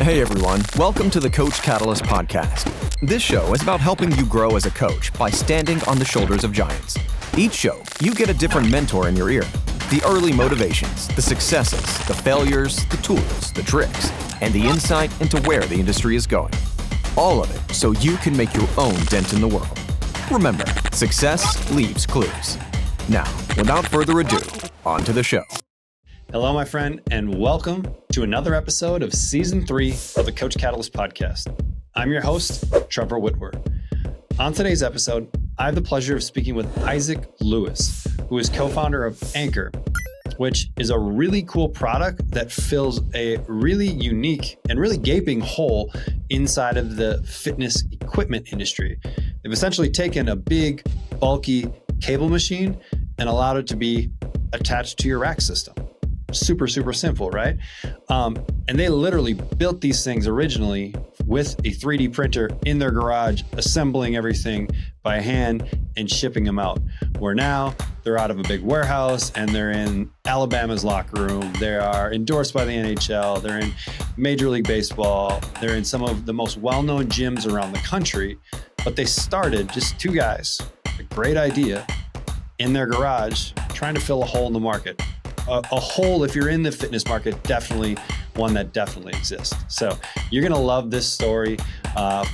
Hey everyone, welcome to the Coach Catalyst podcast. This show is about helping you grow as a coach by standing on the shoulders of giants. Each show, you get a different mentor in your ear. The early motivations, the successes, the failures, the tools, the tricks, and the insight into where the industry is going. All of it so you can make your own dent in the world. Remember, success leaves clues. Now, without further ado, on to the show. Hello, my friend, and welcome to another episode of Season 3 of the Coach Catalyst podcast. I'm your host, Trevor Whitworth. On today's episode, I have the pleasure of speaking with Isaac Lewis, who is co-founder of Ancore, which is a really cool product that fills a really unique and really gaping hole inside of the fitness equipment industry. They've essentially taken a big, bulky cable machine and allowed it to be attached to your rack system. Super simple, right? And they literally built these things originally with a 3D printer in their garage, assembling everything by hand and shipping them out. Where now they're out of a big warehouse and they're in Alabama's locker room. They are endorsed by the NHL. They're in Major League Baseball. They're in some of the most well-known gyms around the country. But they started just two guys, a great idea, in their garage, trying to fill a hole in the market. A hole, if you're in the fitness market, definitely one that definitely exists. So you're going to love this story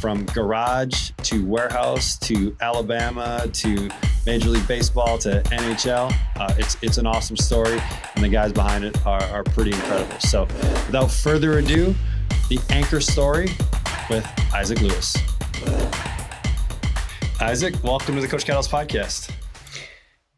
from garage to warehouse to Alabama to Major League Baseball to NHL. It's an awesome story, and the guys behind it are pretty incredible. So without further ado, the Ancore story with Isaac Lewis. Isaac, welcome to the Coach Catalyst podcast.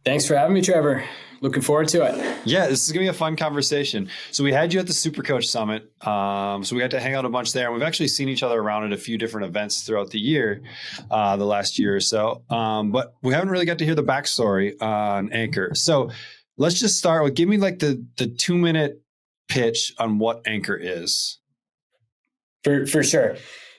Thanks for having me, Trevor. Looking forward to it. Yeah, this is going to be a fun conversation. So we had you at the Super Coach Summit. So we got to hang out a bunch there. And we've actually seen each other around at a few different events throughout the year, the last year or so. But we haven't really got to hear the backstory on Ancore. So let's just start with, give me like the 2-minute pitch on what Ancore is. For sure.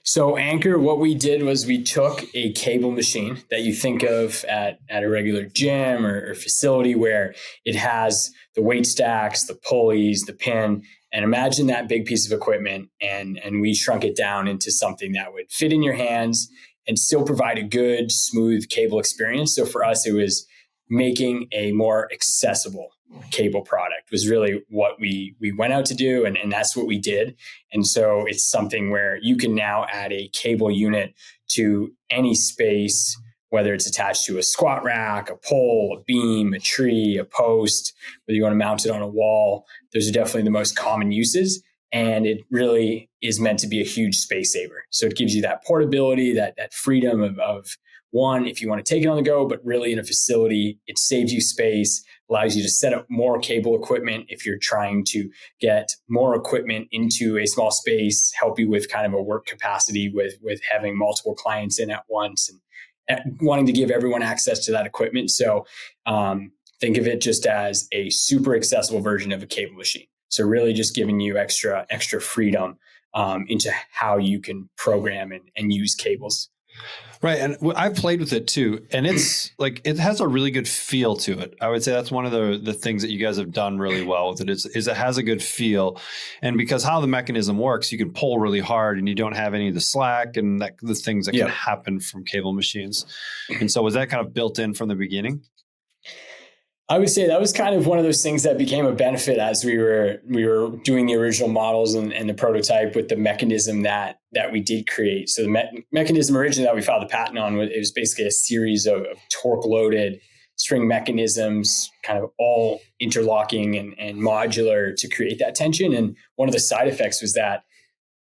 So Ancore, what we did was we took a cable machine that you think of at a regular gym or facility where it has the weight stacks, the pulleys, the pin, and imagine that big piece of equipment. And we shrunk it down into something that would fit in your hands and still provide a good, smooth cable experience. So for us, it was making a more accessible cable product was really what we went out to do. And that's what we did. And so it's something where you can now add a cable unit to any space, whether it's attached to a squat rack, a pole, a beam, a tree, a post, whether you want to mount it on a wall. Those are definitely the most common uses. And it really is meant to be a huge space saver. So it gives you that portability, that freedom of one, if you want to take it on the go, but really in a facility, it saves you space, allows you to set up more cable equipment if you're trying to get more equipment into a small space, help you with kind of a work capacity with having multiple clients in at once and wanting to give everyone access to that equipment. So think of it just as a super accessible version of a cable machine. So really just giving you extra freedom into how you can program and use cables. Right. And I've played with it too. And it's like, it has a really good feel to it. I would say that's one of the things that you guys have done really well with it is it has a good feel. And because how the mechanism works, you can pull really hard and you don't have any of the slack and the things that can happen from cable machines. And so was that kind of built in from the beginning? I would say that was kind of one of those things that became a benefit as we were doing the original models and the prototype with the mechanism that we did create. So the mechanism originally that we filed the patent on, it was basically a series of torque-loaded string mechanisms, kind of all interlocking and modular to create that tension. And one of the side effects was that,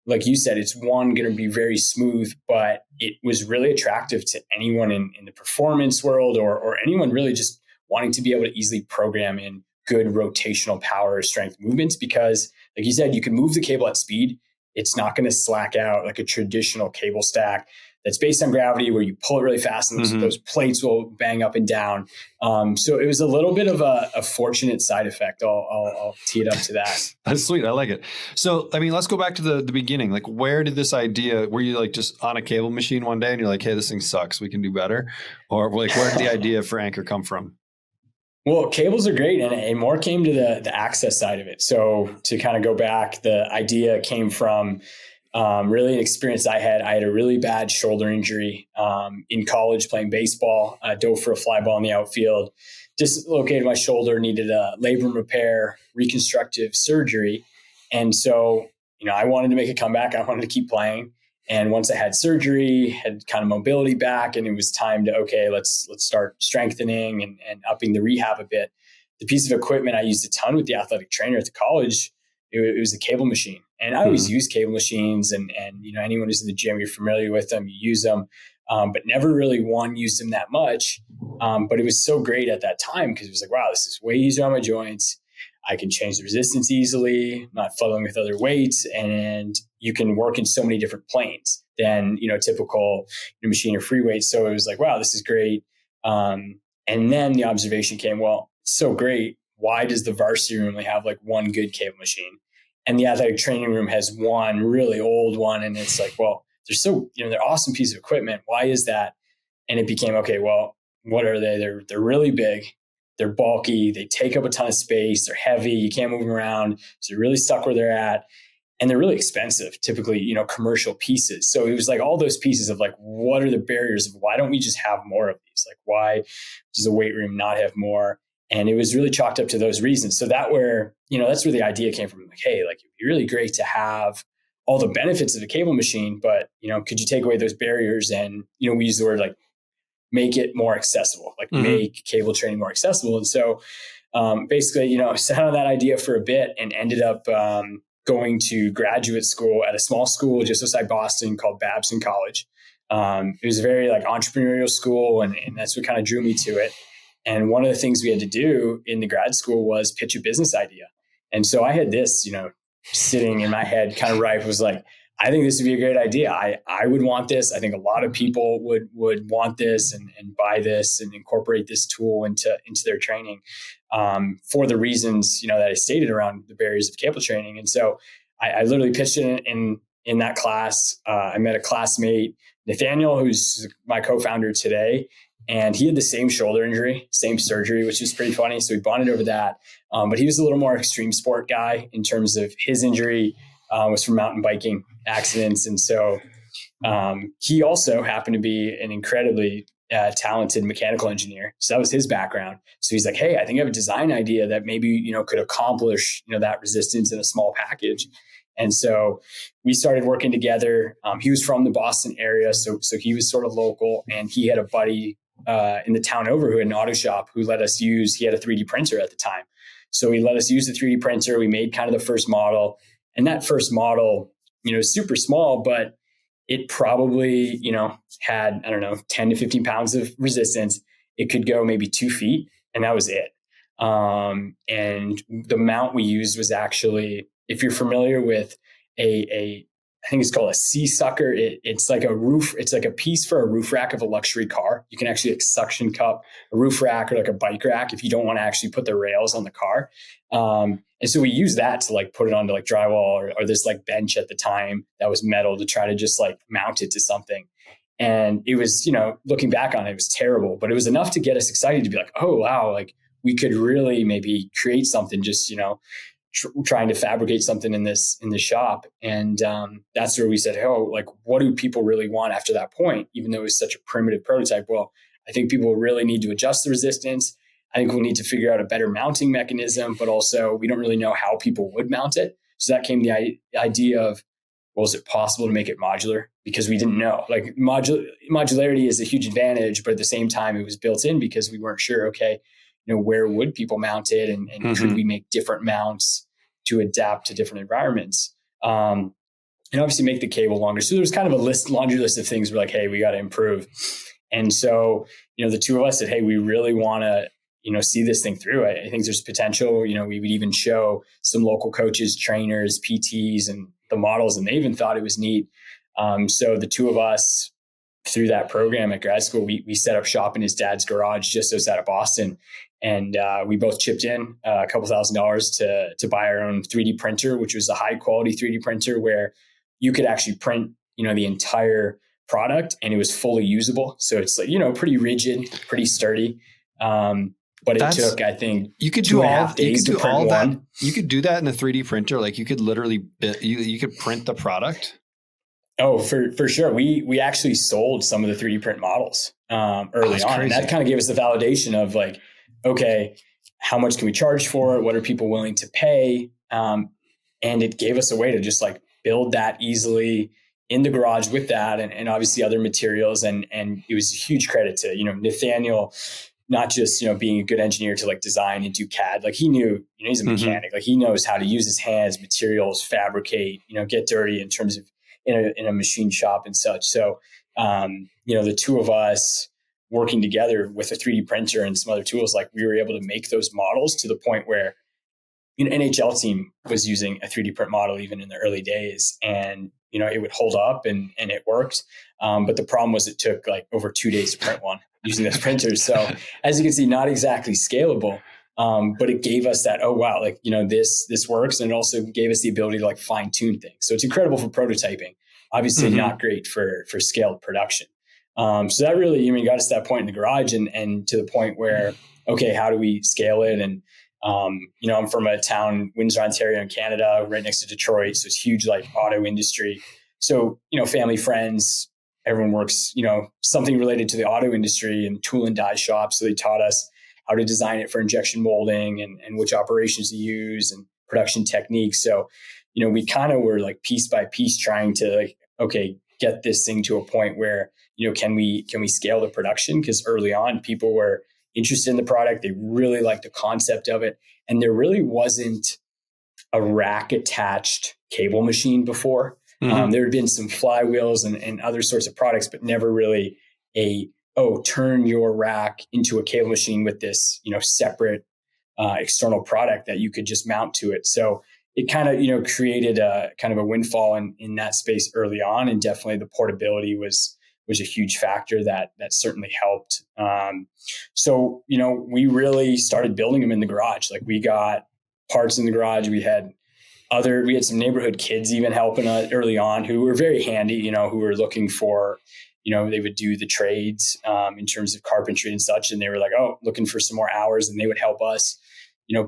like you said, it's going to be very smooth, but it was really attractive to anyone in the performance world or anyone really just wanting to be able to easily program in good rotational power strength movements because, like you said, you can move the cable at speed. It's not going to slack out like a traditional cable stack that's based on gravity where you pull it really fast and those plates will bang up and down. So it was a little bit of a fortunate side effect. I'll tee it up to that. That's sweet. I like it. So, I mean, let's go back to the beginning. Like, where did this idea, were you like just on a cable machine one day and you're like, hey, this thing sucks, we can do better? Or like, where did the idea for Ancore come from? Well, cables are great, and more came to the access side of it. So to kind of go back, the idea came from Really an experience I had. I had a really bad shoulder injury in college playing baseball. I dove for a fly ball in the outfield, dislocated my shoulder, needed a labrum repair, reconstructive surgery. And so, I wanted to make a comeback. I wanted to keep playing. And once I had surgery, had kind of mobility back, and it was time to, okay, let's start strengthening and upping the rehab a bit. The piece of equipment I used a ton with the athletic trainer at the college, it was a cable machine. And I always use cable machines, and anyone who's in the gym, you're familiar with them, you use them, but never really used them that much. But it was so great at that time because it was like, wow, this is way easier on my joints. I can change the resistance easily, not fuddling with other weights, and you can work in so many different planes than typical machine or free weights. So it was like, wow, this is great. And then the observation came, well, so great. Why does the varsity room only have like one good cable machine? And the athletic training room has one really old one. And it's like, well, they're awesome piece of equipment. Why is that? And it became, okay, well, what are they? They're really big. They're bulky. They take up a ton of space. They're heavy. You can't move them around. So you're really stuck where they're at. And they're really expensive, typically, commercial pieces. So it was like all those pieces of like, what are the barriers of why don't we just have more of these? Like, why does a weight room not have more? And it was really chalked up to those reasons. So that's where the idea came from. Like, hey, like it'd be really great to have all the benefits of a cable machine, but, could you take away those barriers? And, we use the word like, make it more accessible, like make cable training more accessible. And so basically, I sat on that idea for a bit and ended up going to graduate school at a small school just outside Boston called Babson College. It was a very like entrepreneurial school, and that's what kind of drew me to it. And one of the things we had to do in the grad school was pitch a business idea. And so I had this, sitting in my head kind of ripe, was like, I think this would be a great idea. I would want this. I think a lot of people would want this and buy this and incorporate this tool into their training for the reasons, that I stated around the barriers of cable training. And so I literally pitched it in that class. I met a classmate, Nathaniel, who's my co-founder today. And he had the same shoulder injury, same surgery, which is pretty funny. So we bonded over that. But he was a little more extreme sport guy in terms of his injury was from mountain biking accidents. And so he also happened to be an incredibly talented mechanical engineer. So that was his background. So he's like, hey, I think I have a design idea that maybe, could accomplish, that resistance in a small package. And so we started working together. He was from the Boston area. So he was sort of local, and he had a buddy in the town over who had an auto shop who let us he had a 3D printer at the time. So he let us use the 3D printer. We made kind of the first model, and that first model, super small, but it probably, had, 10 to 15 pounds of resistance. It could go maybe 2 feet, and that was it. And the mount we used was actually, if you're familiar with I think it's called a C-sucker. It's like a roof. It's like a piece for a roof rack of a luxury car. You can actually like suction cup a roof rack or like a bike rack if you don't want to actually put the rails on the car. And so we use that to like put it onto like drywall or this like bench at the time that was metal to try to just like mount it to something. And it was, looking back on it, it was terrible, but it was enough to get us excited to be like, oh, wow, like we could really maybe create something just, trying to fabricate something in this shop. And that's where we said, oh, like, what do people really want after that point? Even though it was such a primitive prototype. Well, I think people really need to adjust the resistance. I think we'll need to figure out a better mounting mechanism, but also we don't really know how people would mount it. So that came the idea of, well, is it possible to make it modular? Because we didn't know. Like modularity is a huge advantage, but at the same time, it was built in because we weren't sure, okay, where would people mount it? And could we make different mounts to adapt to different environments? And obviously make the cable longer. So there was kind of a laundry list of things we're like, hey, we got to improve. And so, the two of us said, hey, we really want to, see this thing through. I think there's potential. We would even show some local coaches, trainers, PTs, and the models, and they even thought it was neat. So the two of us, through that program at grad school, we set up shop in his dad's garage just outside of Boston. And we both chipped in a couple $1,000s to buy our own 3D printer, which was a high quality 3D printer where you could actually print, the entire product, and it was fully usable. So it's like, pretty rigid, pretty sturdy. But it took, I think, you could do 2.5 days to print one. You could do that in a 3D printer. Like you could literally, you could print the product. Oh, for sure. We actually sold some of the 3D print models early That's on. And crazy. that kind of gave us the validation of like, okay, how much can we charge for it? What are people willing to pay? And it gave us a way to just like build that easily in the garage with that and obviously other materials. And it was a huge credit to, Nathaniel, not just, being a good engineer to like design and do CAD. Like he knew, he's a mechanic, like he knows how to use his hands, materials, fabricate, get dirty in terms of in a machine shop and such. So, the two of us working together with a 3D printer and some other tools, like we were able to make those models to the point where NHL team was using a 3D print model even in the early days, and it would hold up and it worked. But the problem was it took like over 2 days to print one using those printers. So as you can see, not exactly scalable. But it gave us that, oh wow, like this works, and it also gave us the ability to like fine tune things. So it's incredible for prototyping. Obviously, not great for scaled production. So that really, got us to that point in the garage, and to the point where, okay, how do we scale it? And I'm from a town, Windsor, Ontario, in Canada, right next to Detroit. So it's huge, like auto industry. So, family, friends, everyone works, something related to the auto industry and tool and die shops. So they taught us how to design it for injection molding and which operations to use and production techniques. So, we kind of were like piece by piece trying to like, okay, get this thing to a point where, can we scale the production? Because early on, people were interested in the product. They really liked the concept of it. And there really wasn't a rack attached cable machine before. There had been some flywheels and other sorts of products, but never really turn your rack into a cable machine with this, separate external product that you could just mount to it. So it kind of, created a kind of a windfall in that space early on. And definitely the portability was a huge factor that certainly helped. So, we really started building them in the garage. Like we got parts in the garage. We had some neighborhood kids even helping us early on who were very handy, who were looking for, they would do the trades in terms of carpentry and such. And they were like, looking for some more hours, and they would help us,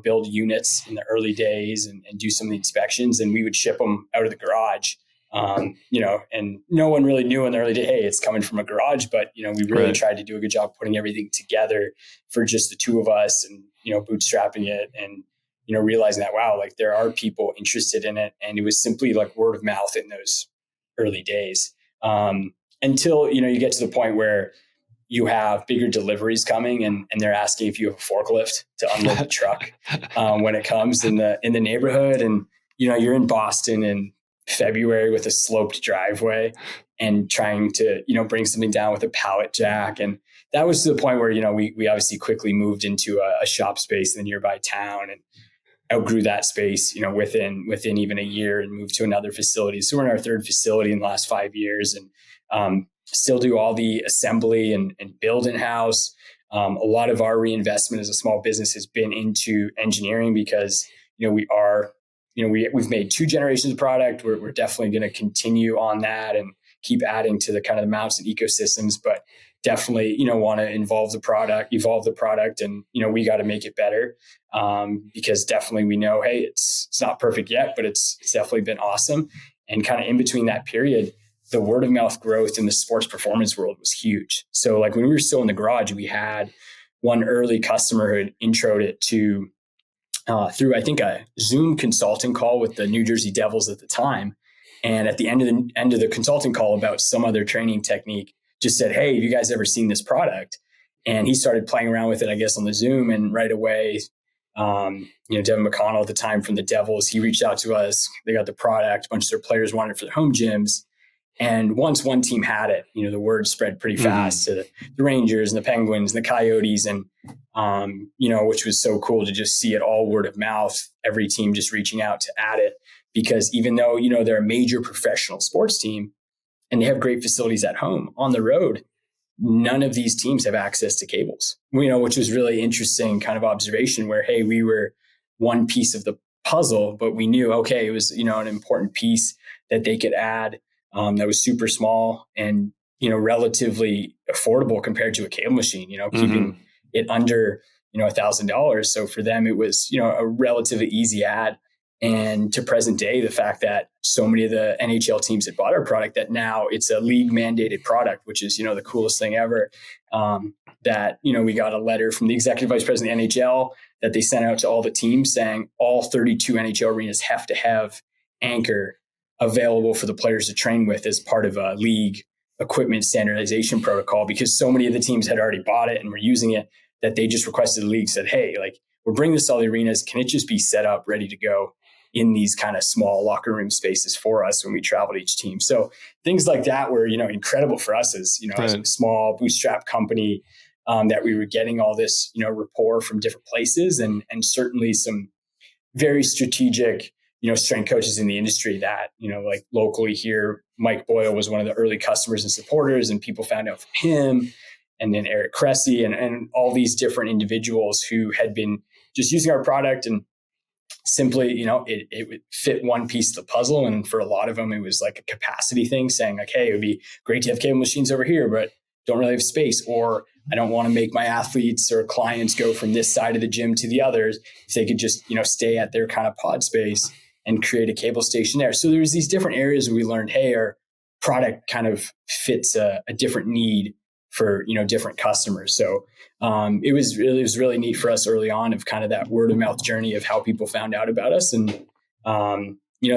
build units in the early days and do some of the inspections, and we would ship them out of the garage. And no one really knew in the early day, hey, it's coming from a garage, but, we really tried to do a good job putting everything together for just the two of us and, bootstrapping it and, realizing that, wow, like there are people interested in it. And it was simply like word of mouth in those early days. Until, you get to the point where you have bigger deliveries coming and they're asking if you have a forklift to unload the truck when it comes in the neighborhood. And, you're in Boston in February with a sloped driveway and trying to, bring something down with a pallet jack. And that was to the point where, we obviously quickly moved into a shop space in the nearby town and outgrew that space, within even a year, and moved to another facility. So we're in our third facility in the last 5 years, and still do all the assembly and build in-house. A lot of our reinvestment as a small business has been into engineering because, we've made 2 generations of product. We're definitely going to continue on that and keep adding to the kind of the mounts and ecosystems, but definitely, want to evolve the product, and, we got to make it better. Because definitely we know, hey, it's not perfect yet, but it's definitely been awesome. And kind of in between that period, the word of mouth growth in the sports performance world was huge. So like when we were still in the garage, we had one early customer who had introed it to through, I think, a Zoom consulting call with the New Jersey Devils at the time. And at the end of the consulting call about some other training technique, just said, hey, have you guys ever seen this product? And he started playing around with it, I guess, on the Zoom. And right away, Devin McConnell at the time from the Devils, he reached out to us. They got the product. A bunch of their players wanted it for their home gyms. And once one team had it, the word spread pretty fast to the Rangers and the Penguins and the Coyotes, and which was so cool to just see it all word of mouth. Every team just reaching out to add it, because even though they're a major professional sports team and they have great facilities at home, on the road, none of these teams have access to cables. Which was really interesting kind of observation where, hey, we were one piece of the puzzle, but we knew, okay, it was an important piece that they could add. That was super small and, relatively affordable compared to a cable machine, keeping it under, $1,000. So for them, it was, a relatively easy add. And to present day, the fact that so many of the NHL teams had bought our product, that now it's a league mandated product, which is, the coolest thing ever. That, we got a letter from the executive vice president of the NHL that they sent out to all the teams saying all 32 NHL arenas have to have Ancore available for the players to train with as part of a league equipment standardization protocol, because so many of the teams had already bought it and were using it that they just requested the league, said, hey, like, we're bringing this to all the arenas. Can it just be set up, ready to go in these kind of small locker room spaces for us when we travel to each team? So things like that were, incredible for us as, as a small bootstrap company, that we were getting all this, rapport from different places, and certainly some very strategic, strength coaches in the industry that, like locally here, Mike Boyle was one of the early customers and supporters, and people found out from him, and then Eric Cressy and all these different individuals who had been just using our product, and simply, it would fit one piece of the puzzle. And for a lot of them, it was like a capacity thing, saying like, hey, it would be great to have cable machines over here, but don't really have space, or I don't want to make my athletes or clients go from this side of the gym to the others. If they could just, stay at their kind of pod space and create a cable station there. So there's these different areas where we learned, hey, our product kind of fits a different need for, different customers. So it was really neat for us early on, of kind of that word of mouth journey of how people found out about us. And,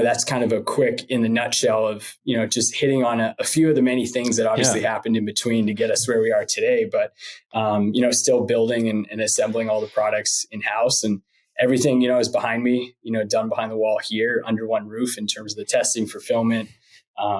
that's kind of a quick in the nutshell of, just hitting on a few of the many things that obviously happened in between to get us where we are today. But, still building and assembling all the products in-house, and everything, is behind me, done behind the wall here under one roof in terms of the testing, fulfillment,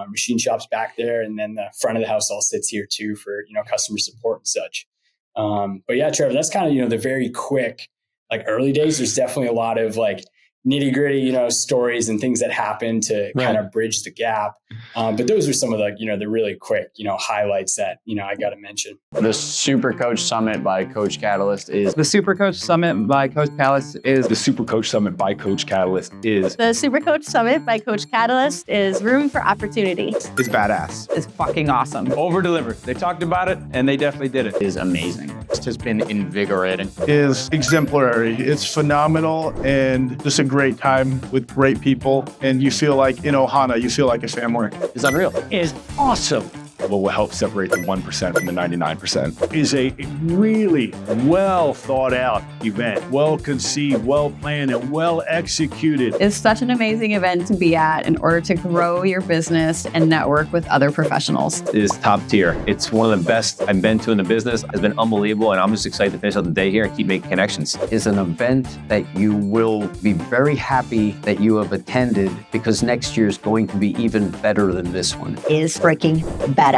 machine shops back there. And then the front of the house all sits here too for, customer support and such. But yeah, Trevor, that's kind of, the very quick, like early days. There's definitely a lot of like nitty gritty, stories and things that happen to kind of bridge the gap. But those are some of the, the really quick, highlights that, I got to mention. The Super Coach Summit by Coach Catalyst is. The Super Coach Summit by Coach Catalyst is. The Super Coach Summit by Coach Catalyst is. The Super Coach Summit by Coach Catalyst is room for opportunity. It's badass. It's fucking awesome. Over-delivered. They talked about it, and they definitely did it. Is amazing. It's just been invigorating. Is exemplary. It's phenomenal, and just a great time with great people. And you feel like in Ohana, you feel like a family. It's unreal. Is awesome. What will help separate the 1% from the 99% is a really well thought out event, well conceived, well planned, and well executed. It's such an amazing event to be at in order to grow your business and network with other professionals. It is top tier. It's one of the best I've been to in the business. It's been unbelievable, and I'm just excited to finish out the day here and keep making connections. It's an event that you will be very happy that you have attended, because next year is going to be even better than this one. Is freaking badass.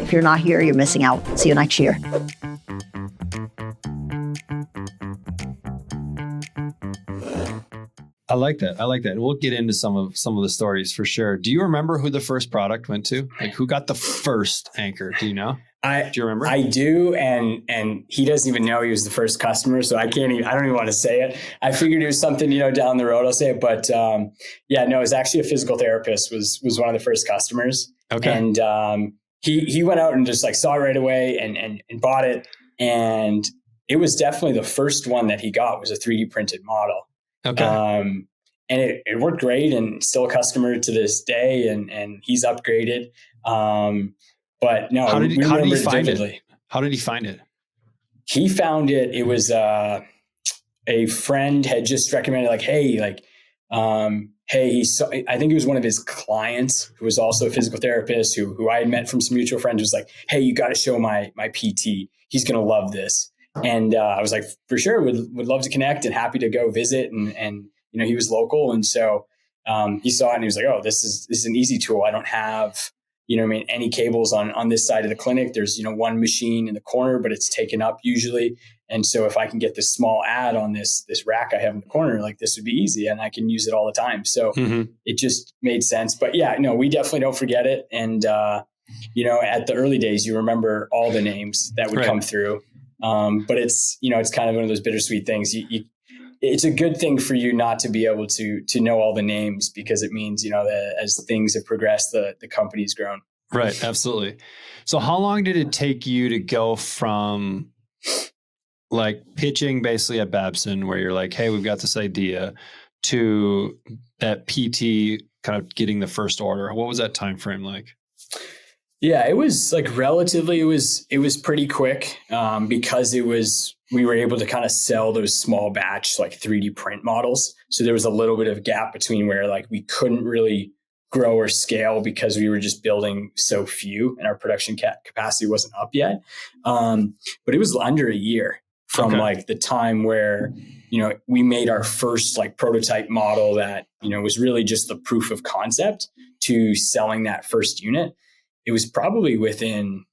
If you're not here, you're missing out. See you next year. I like that. And we'll get into some of the stories for sure. Do you remember who the first product went to? Like, who got the first Ancore? Do you know? Do you remember? I do, and he doesn't even know he was the first customer, so I don't even want to say it. I figured it was something, down the road, I'll say it. But no, it was actually a physical therapist was one of the first customers. Okay. And he went out and just like saw it right away and bought it. And it was definitely the first one that he got was a 3D printed model. Okay. And it worked great, and still a customer to this day, and he's upgraded. But no, how did he find vividly. it? How did he find it? He found it. It was a friend had just recommended, like, hey, he saw, I think it was one of his clients who was also a physical therapist who I had met from some mutual friends, was like, hey, you got to show my PT. He's going to love this. And I was like, for sure, would love to connect and happy to go visit. And he was local. And so he saw it and he was like, oh, this is an easy tool. I don't have, any cables on this side of the clinic. There's, one machine in the corner, but it's taken up usually. And so if I can get this small ad on this rack I have in the corner, like, this would be easy and I can use it all the time. So It just made sense. But yeah, no, we definitely don't forget it. And, at the early days, you remember all the names that would come through. But it's, it's kind of one of those bittersweet things. It's a good thing for you not to be able to know all the names, because it means, that as things have progressed, the company's grown. Right. Absolutely. So how long did it take you to go from like pitching basically at Babson, where you're like, hey, we've got this idea, to that PT kind of getting the first order? What was that time frame like? Yeah, it was like relatively, it was pretty quick because we were able to kind of sell those small batch like 3D print models. So there was a little bit of gap between where like we couldn't really grow or scale because we were just building so few and our production capacity wasn't up yet. But it was under a year from like the time where, we made our first like prototype model that, was really just the proof of concept to selling that first unit. It was probably within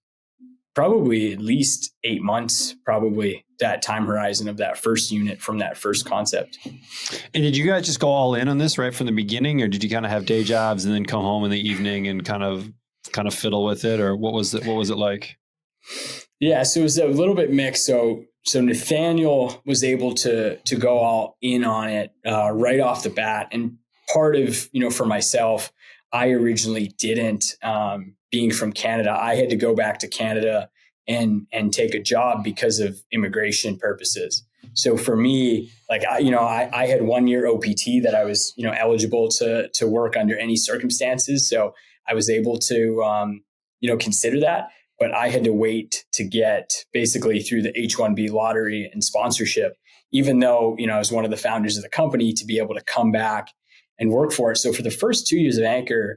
at least 8 months, probably that time horizon of that first unit from that first concept. And did you guys just go all in on this right from the beginning, or did you kind of have day jobs and then come home in the evening and kind of fiddle with it, or what was it like? Yeah, so it was a little bit mixed. So Nathaniel was able to go all in on it right off the bat, and part of for myself, I originally didn't. Being from Canada, I had to go back to Canada and take a job because of immigration purposes. So for me, like I had 1 year OPT that I was eligible to work under any circumstances. So I was able to consider that, but I had to wait to get basically through the H-1B lottery and sponsorship, even though I was one of the founders of the company, to be able to come back and work for it. So for the first 2 years of Ancore,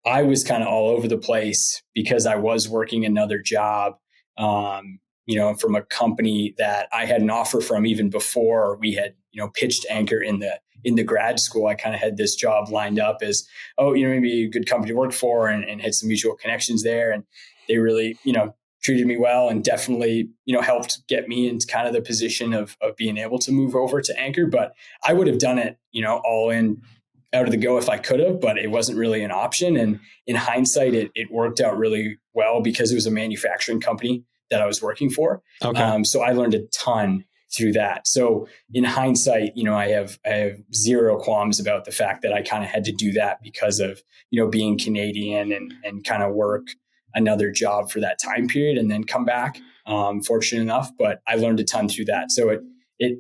I was kind of all over the place because I was working another job, from a company that I had an offer from even before we had, pitched Ancore in the grad school. I kind of had this job lined up as, maybe a good company to work for, and had some mutual connections there. And they really, treated me well and definitely, helped get me into kind of the position of being able to move over to Ancore. But I would have done it, all in out of the go if I could have, but it wasn't really an option. And in hindsight, it worked out really well because it was a manufacturing company that I was working for. Okay. So I learned a ton through that. So in hindsight, I have zero qualms about the fact that I kind of had to do that because of, being Canadian and kind of work another job for that time period and then come back, fortunate enough. But I learned a ton through that. So it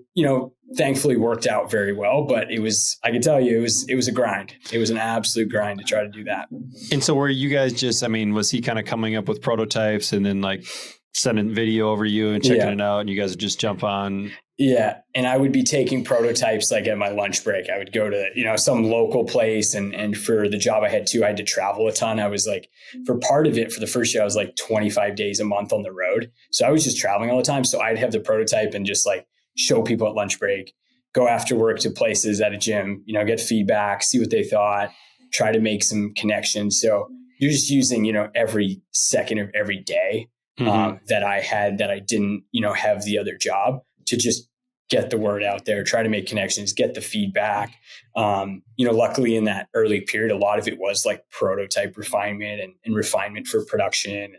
thankfully worked out very well, but I can tell you, it was a grind. It was an absolute grind to try to do that. And so were you guys was he kind of coming up with prototypes and then like sending video over you and checking it out, and you guys would just jump on? Yeah. And I would be taking prototypes like at my lunch break. I would go to, some local place. And for the job I had too, I had to travel a ton. I was like, for part of it, for the first year, I was like 25 days a month on the road. So I was just traveling all the time. So I'd have the prototype and just like show people at lunch break, go after work to places at a gym, get feedback, see what they thought, try to make some connections. So you're just using, every second of every day that I had that I didn't, have the other job to just get the word out there, try to make connections, get the feedback. Luckily in that early period, a lot of it was like prototype refinement and refinement for production,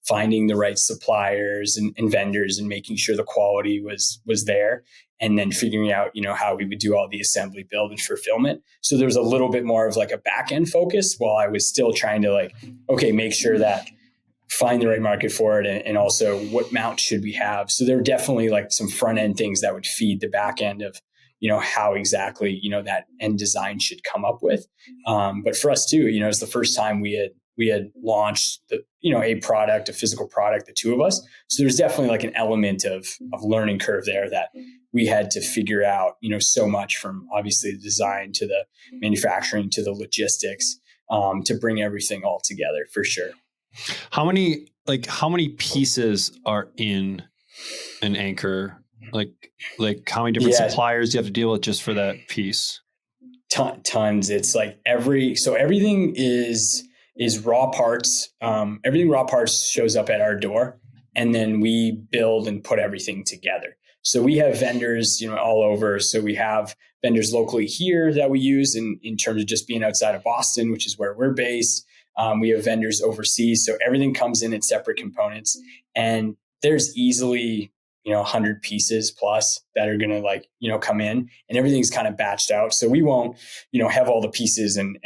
finding the right suppliers and vendors and making sure the quality was there, and then figuring out, how we would do all the assembly, build, and fulfillment. So there was a little bit more of like a back end focus while I was still trying to make sure that find the right market for it, and also what mount should we have. So there were definitely like some front end things that would feed the back end of, how exactly, that end design should come up with. But for us too, it was the first time we had launched a physical product, the two of us. So there's definitely like an element of learning curve there that we had to figure out, so much from obviously the design to the manufacturing to the logistics, to bring everything all together for sure. How many pieces are in an Ancore? Like how many different suppliers do you have to deal with just for that piece? Tons. It's like everything is raw parts. Everything raw parts shows up at our door, and then we build and put everything together. So we have vendors, all over. So we have vendors locally here that we use in terms of just being outside of Boston, which is where we're based. We have vendors overseas. So everything comes in separate components, and there's easily, 100 pieces plus that are going to come in, and everything's kind of batched out. So we won't, have all the pieces and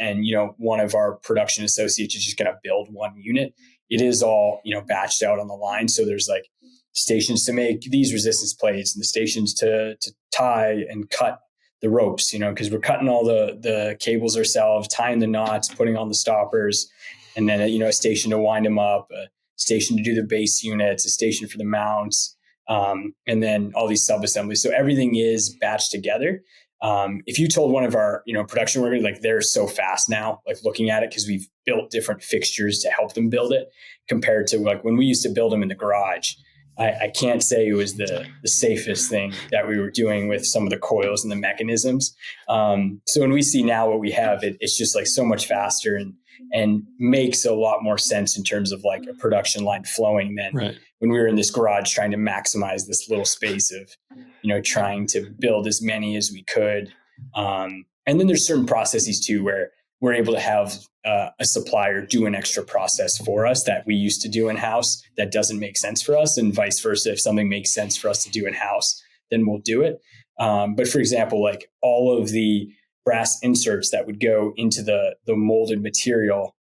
one of our production associates is just going to build one unit. It is all, batched out on the line. So there's like stations to make these resistance plates and the stations to tie and cut ropes, because we're cutting all the cables ourselves, tying the knots, putting on the stoppers, and then, a station to wind them up, a station to do the base units, a station for the mounts, and then all these sub-assemblies. So everything is batched together. If you told one of our, production workers, like they're so fast now, like looking at it, because we've built different fixtures to help them build it compared to like when we used to build them in the garage. I can't say it was the safest thing that we were doing with some of the coils and the mechanisms. So when we see now what we have, it's just like so much faster and makes a lot more sense in terms of like a production line flowing than when we were in this garage trying to maximize this little space of, trying to build as many as we could. And then there's certain processes too, where we're able to have a supplier do an extra process for us that we used to do in-house that doesn't make sense for us, and vice versa. If something makes sense for us to do in-house, then we'll do it. But for example, like all of the brass inserts that would go into the molded material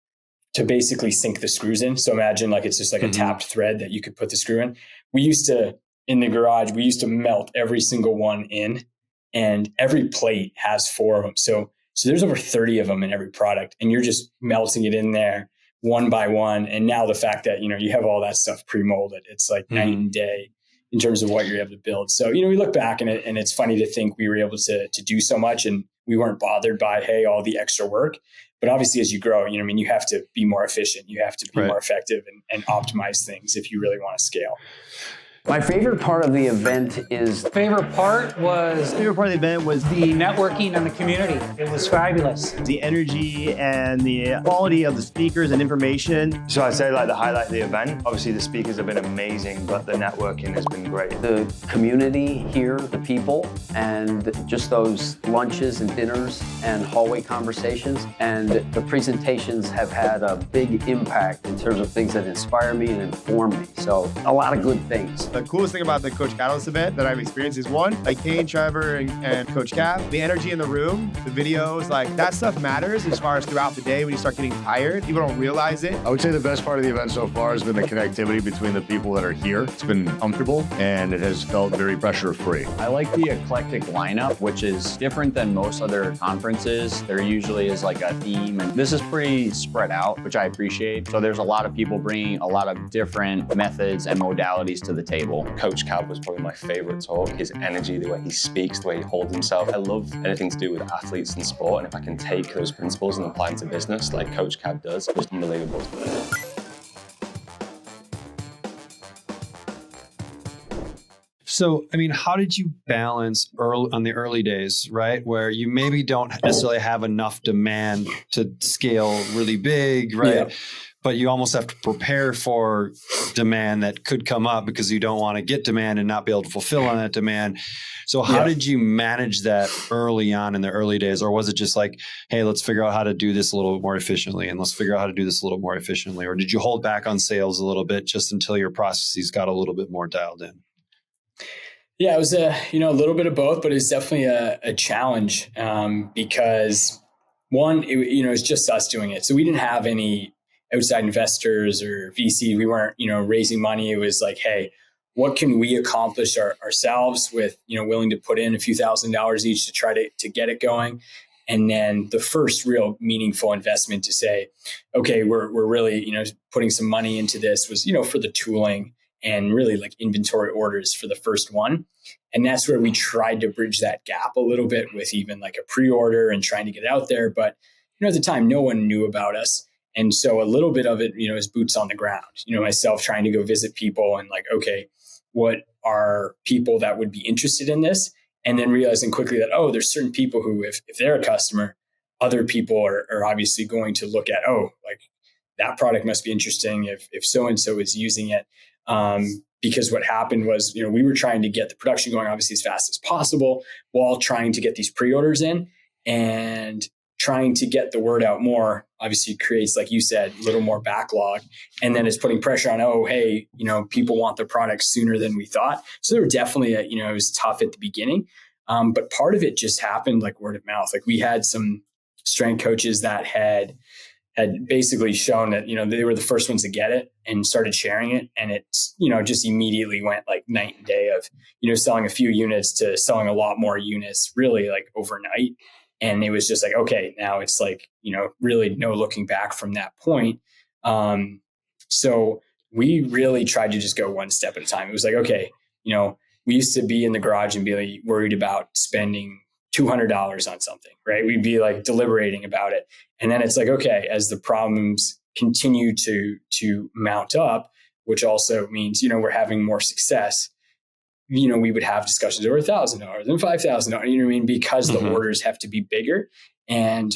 to basically sink the screws in. So imagine like it's just like a tapped thread that you could put the screw in. In the garage, we used to melt every single one in, and every plate has 4 of them. So there's over 30 of them in every product, and you're just melting it in there one by one. And now the fact that, you have all that stuff pre-molded, it's like night and day in terms of what you're able to build. So, we look back and it's funny to think we were able to do so much, and we weren't bothered by, hey, all the extra work. But obviously as you grow, you have to be more efficient. You have to be more effective and optimize things if you really want to scale. My favorite part of the event is... Favorite part of the event was the networking and the community. It was fabulous. The energy and the quality of the speakers and information. So I'd say like the highlight of the event, obviously the speakers have been amazing, but the networking has been great. The community here, the people, and just those lunches and dinners and hallway conversations. And the presentations have had a big impact in terms of things that inspire me and inform me. So a lot of good things. The coolest thing about the Coach Catalyst event that I've experienced is one, like Kane, Trevor, and Coach Cap, the energy in the room, the videos, like that stuff matters as far as throughout the day when you start getting tired. People don't realize it. I would say the best part of the event so far has been the connectivity between the people that are here. It's been comfortable and it has felt very pressure-free. I like the eclectic lineup, which is different than most other conferences. There usually is like a theme, and this is pretty spread out, which I appreciate. So there's a lot of people bringing a lot of different methods and modalities to the table. Coach Cab was probably my favorite talk. His energy, the way he speaks, the way he holds himself. I love anything to do with athletes and sport, and if I can take those principles and apply them to business like Coach Cab does, it's unbelievable. So, how did you balance on the early days, right? Where you maybe don't necessarily have enough demand to scale really big, right? Yeah. But you almost have to prepare for demand that could come up because you don't want to get demand and not be able to fulfill on that demand. So how did you manage that early on in the early days? Or was it just like, hey, let's figure out how to do this a litlittle bit more efficiently, and let's figure out how to do this a little more efficiently? Or did you hold back on sales a little bit just until your processes got a little bit more dialed in? Yeah, it was a little bit of both, but it's definitely a challenge because one, it's just us doing it. So we didn't have any outside investors or VC. We weren't, raising money. It was like, hey, what can we accomplish ourselves with, willing to put in a few $1,000s each to try to get it going. And then the first real meaningful investment to say, okay, we're really, putting some money into this was, for the tooling and really like inventory orders for the first one. And that's where we tried to bridge that gap a little bit with even like a pre-order and trying to get out there. But, at the time, no one knew about us. And so a little bit of it, is boots on the ground, myself trying to go visit people and like, okay, what are people that would be interested in this? And then realizing quickly that, there's certain people who, if they're a customer, other people are obviously going to look at, like that product must be interesting if so-and-so is using it. Because what happened was, we were trying to get the production going obviously as fast as possible while trying to get these pre-orders in, and trying to get the word out more obviously creates, like you said, a little more backlog, and then it's putting pressure on, hey, people want the product sooner than we thought. So there were definitely, it was tough at the beginning. But part of it just happened like word of mouth. Like we had some strength coaches that had had basically shown that, they were the first ones to get it and started sharing it. And it's, just immediately went like night and day of, selling a few units to selling a lot more units really like overnight. And it was just like, okay, now it's like, really no looking back from that point. So we really tried to just go one step at a time. It was like, okay, we used to be in the garage and be like worried about spending $200 on something, right? We'd be like deliberating about it. And then it's like, okay, as the problems continue to mount up, which also means, we're having more success, we would have discussions over $1,000 and $5,000, you know what I mean? Because the orders have to be bigger. And,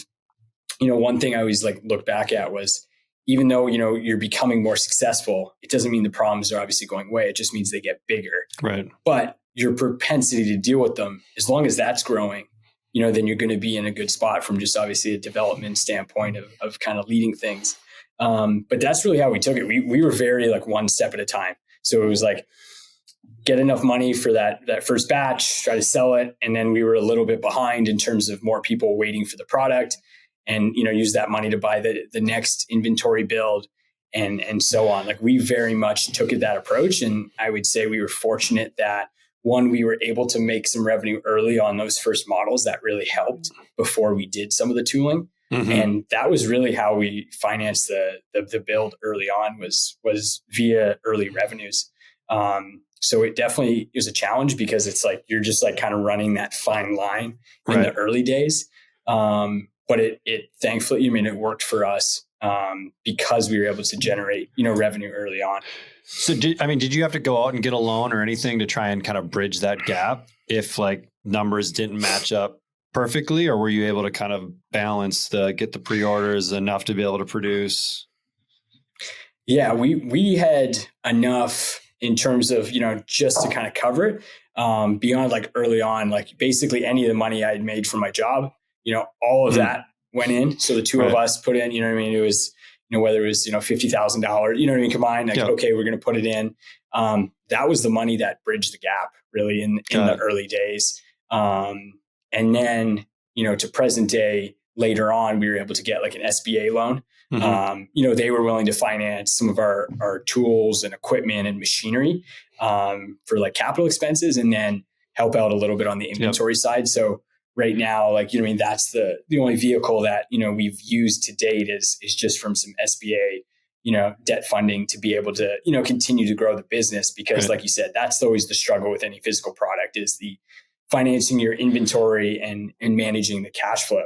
one thing I always like look back at was, even though, you're becoming more successful, it doesn't mean the problems are obviously going away. It just means they get bigger. Right. But your propensity to deal with them, as long as that's growing, then you're going to be in a good spot from just obviously a development standpoint of kind of leading things. But that's really how we took it. We were very like one step at a time. So it was like, get enough money for that first batch, try to sell it. And then we were a little bit behind in terms of more people waiting for the product, and, use that money to buy the next inventory build and so on. Like we very much took that approach. And I would say we were fortunate that, one, we were able to make some revenue early on those first models. That really helped before we did some of the tooling. And that was really how we financed the build early on was via early revenues. So it definitely is a challenge because it's like, you're just like kind of running that fine line in the early days. But it thankfully, it worked for us because we were able to generate, revenue early on. So did you have to go out and get a loan or anything to try and kind of bridge that gap if like numbers didn't match up perfectly, or were you able to kind of balance get the pre-orders enough to be able to produce? Yeah, we had enough in terms of, just to kind of cover it beyond like early on, like basically any of the money I had made from my job, all of that went in. So the two of us put in, it was, whether it was, $50,000, combined, like, okay, we're going to put it in. That was the money that bridged the gap really in the early days. And then, to present day later on, we were able to get like an SBA loan. They were willing to finance some of our tools and equipment and machinery for like capital expenses, and then help out a little bit on the inventory side. So right now, like, that's the only vehicle that, we've used to date is just from some SBA, debt funding to be able to, continue to grow the business. Because like you said, that's always the struggle with any physical product is the financing your inventory and managing the cash flow.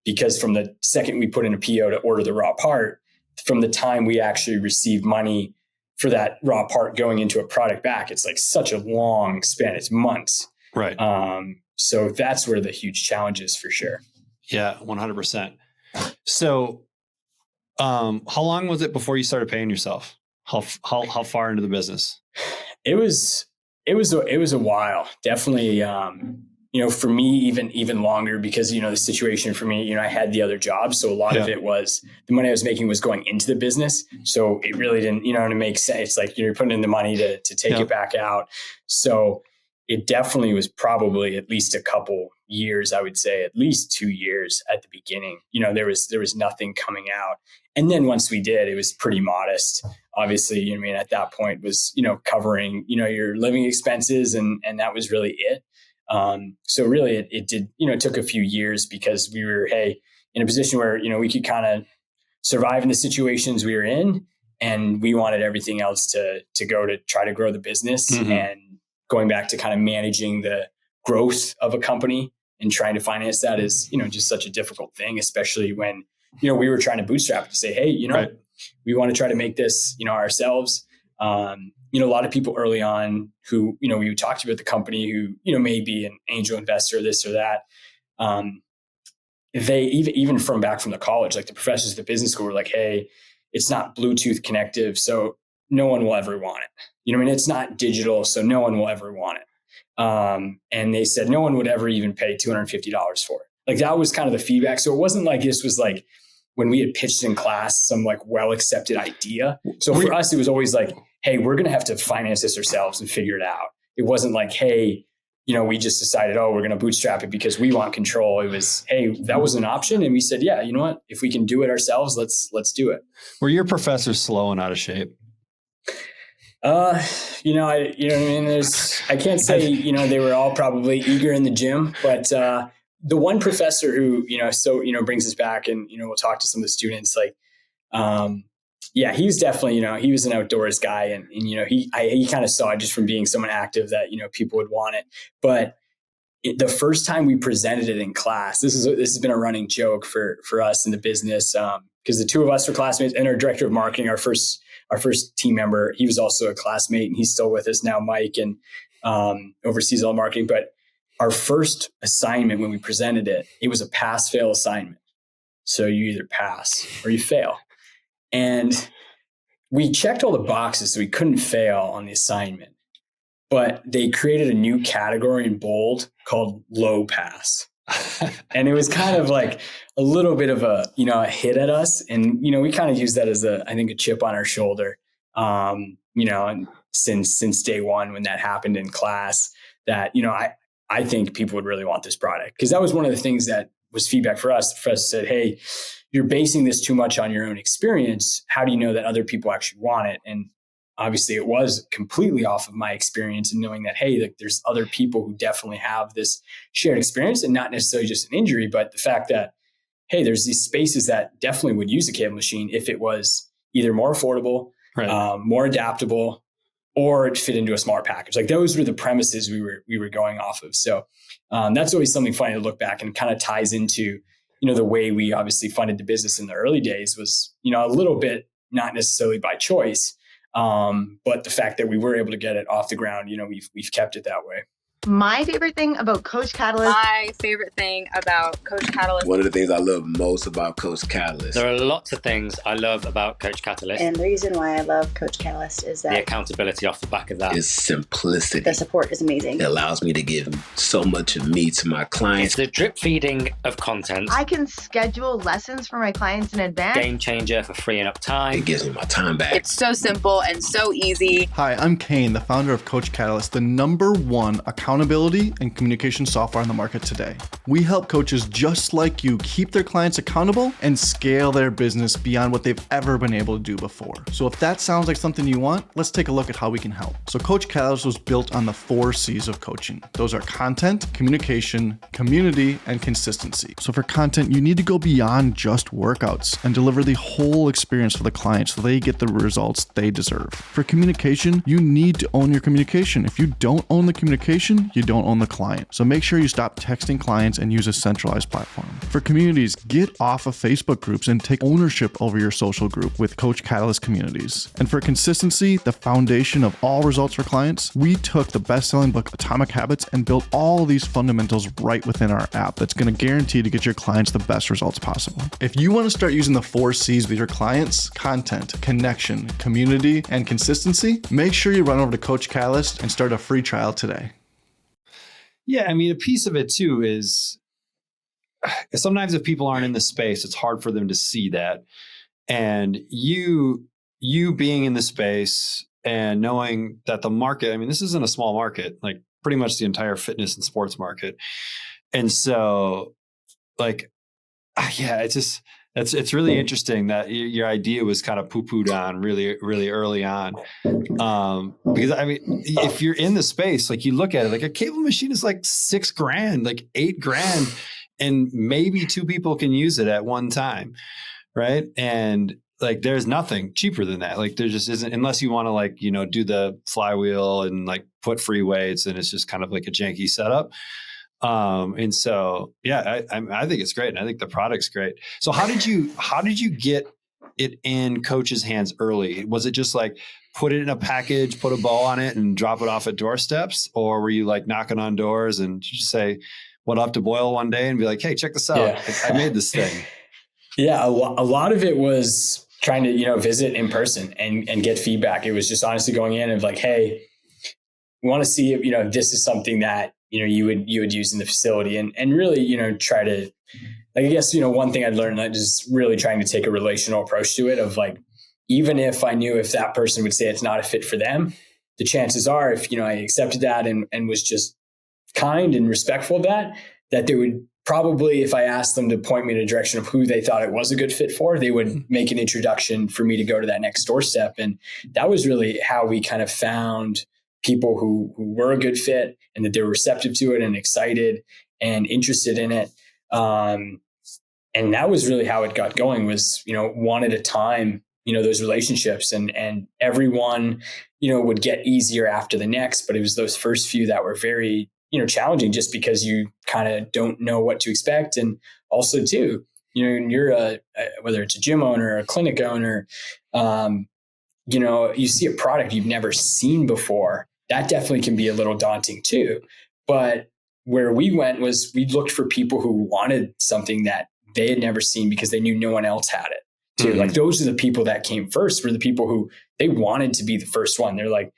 Because from the second we put in a PO to order the raw part, from the time we actually receive money for that raw part going into a product back, it's like such a long span. It's months. Right. So that's where the huge challenge is for sure. Yeah, 100%. So, how long was it before you started paying yourself? How far into the business? It was a while. Definitely, for me, even longer because, the situation for me, I had the other job. So a lot of it was the money I was making was going into the business. So it really didn't, to make sense. It's like, you're putting in the money to take it back out. So it definitely was probably at least a couple years, I would say at least 2 years at the beginning. There was nothing coming out. And then once we did, it was pretty modest. Obviously, at that point was, covering, your living expenses and that was really it. So really it did, it took a few years because we were, in a position where, we could kind of survive in the situations we were in, and we wanted everything else to go to try to grow the business. And going back to kind of managing the growth of a company and trying to finance that is, just such a difficult thing, especially when, we were trying to bootstrap to say, hey, we want to try to make this, ourselves. A lot of people early on who, we would talk to about the company who, may be an angel investor, this or that. They even from back from the college, like the professors at the business school were like, hey, it's not Bluetooth connective, so no one will ever want it. It's not digital, so no one will ever want it. And they said no one would ever even pay $250 for it. Like that was kind of the feedback. So it wasn't like this was like when we had pitched in class some like well-accepted idea. So for us, it was always like, hey, we're going to have to finance this ourselves and figure it out. It wasn't like, hey, we just decided, we're going to bootstrap it because we want control. It was, hey, that was an option. And we said, yeah, you know what, if we can do it ourselves, let's do it. Were your professors slow and out of shape? You know what I mean? I can't say, they were all probably eager in the gym, but, the one professor who, brings us back and, we'll talk to some of the students, like, he was definitely, he was an outdoors guy and he kind of saw it just from being someone active that, people would want it. But the first time we presented it in class, this has been a running joke for us in the business. Because the two of us were classmates, and our director of marketing, our first team member, he was also a classmate and he's still with us now, Mike, and oversees all marketing. But our first assignment when we presented it, it was a pass-fail assignment. So you either pass or you fail. And we checked all the boxes, so we couldn't fail on the assignment. But they created a new category in bold called low pass. And it was kind of like a little bit of a hit at us. And, we kind of used that as I think a chip on our shoulder, and since day one when that happened in class that, I think people would really want this product, because that was one of the things that was feedback for us. The professor said, hey, you're basing this too much on your own experience. How do you know that other people actually want it? And obviously it was completely off of my experience and knowing that, hey, like, there's other people who definitely have this shared experience, and not necessarily just an injury, but the fact that, hey, there's these spaces that definitely would use a cable machine if it was either more affordable, right, more adaptable, or it fit into a smart package. Like, those were the premises we were going off of. So that's always something funny to look back, and kind of ties into, the way we obviously funded the business in the early days was, a little bit not necessarily by choice, but the fact that we were able to get it off the ground, we've kept it that way. My favorite thing about Coach Catalyst. My favorite thing about Coach Catalyst. One of the things I love most about Coach Catalyst. There are lots of things I love about Coach Catalyst. And the reason why I love Coach Catalyst is that the accountability off the back of that is simplicity. The support is amazing. It allows me to give so much of me to my clients. It's the drip feeding of content. I can schedule lessons for my clients in advance. Game changer for freeing up time. It gives me my time back. It's so simple and so easy. Hi, I'm Kane, the founder of Coach Catalyst, the #1 accountability and communication software on the market today. We help coaches just like you keep their clients accountable and scale their business beyond what they've ever been able to do before. So if that sounds like something you want, let's take a look at how we can help. So Coach Catalyst was built on the 4 C's of coaching. Those are content, communication, community, and consistency. So for content, you need to go beyond just workouts and deliver the whole experience for the client so they get the results they deserve. For communication, you need to own your communication. If you don't own the communication, you don't own the client. So make sure you stop texting clients and use a centralized platform. For communities, get off of Facebook groups and take ownership over your social group with Coach Catalyst communities. And for consistency, the foundation of all results for clients, we took the best-selling book Atomic Habits and built all these fundamentals right within our app that's going to guarantee to get your clients the best results possible. If you want to start using the 4 C's with your clients, content, connection, community, and consistency, make sure you run over to Coach Catalyst and start a free trial today. Yeah, I mean, a piece of it too is sometimes if people aren't in the space, it's hard for them to see that. And you being in the space and knowing that the market, I mean, this isn't a small market, like pretty much the entire fitness and sports market. And so like, yeah, it's really interesting that your idea was kind of poo-pooed on really, really early on. Because I mean, if you're in the space, like you look at it, like a cable machine is like $6,000, like $8,000, and maybe 2 people can use it at one time. Right. And like, there's nothing cheaper than that. Like there just isn't, unless you want to like, do the flywheel and like put free weights, and it's just kind of like a janky setup. And so, yeah, I think it's great. And I think the product's great. So how did you get it in coaches' hands early? Was it just like put it in a package, put a bow on it and drop it off at doorsteps? Or were you like knocking on doors and did you say what up to Boyle one day and be like, hey, check this out. Yeah. I made this thing. Yeah. A lot of it was trying to, visit in person and get feedback. It was just honestly going in and like, hey, we want to see if, this is something that, you would use in the facility and really, try to, like, I guess, one thing I'd learned, is really trying to take a relational approach to it of like, even if I knew if that person would say it's not a fit for them, the chances are if, I accepted that and was just kind and respectful of that they would probably, if I asked them to point me in a direction of who they thought it was a good fit for, they would make an introduction for me to go to that next doorstep. And that was really how we kind of found people who were a good fit and that they were receptive to it and excited and interested in it. And that was really how it got going, was, one at a time, those relationships, and everyone, would get easier after the next, but it was those first few that were very, challenging, just because you kind of don't know what to expect. And also too, you're whether it's a gym owner or a clinic owner, you see a product you've never seen before. That definitely can be a little daunting too. But where we went was we looked for people who wanted something that they had never seen because they knew no one else had it too. Like those are the people that came first, were the people who they wanted to be the first one. They're like,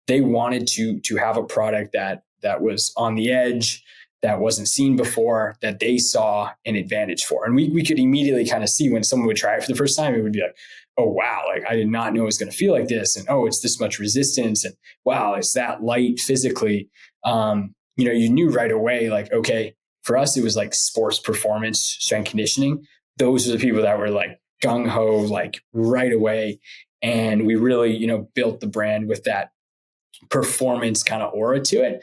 they wanted to have a product that was on the edge, that wasn't seen before, that they saw an advantage for. And we could immediately kind of see when someone would try it for the first time, it would be like, oh, wow, like I did not know it was going to feel like this. And oh, it's this much resistance. And wow, it's that light physically. You knew right away, like, okay, for us, it was like sports performance, strength conditioning. Those are the people that were like gung ho, like right away. And we really, built the brand with that performance kind of aura to it,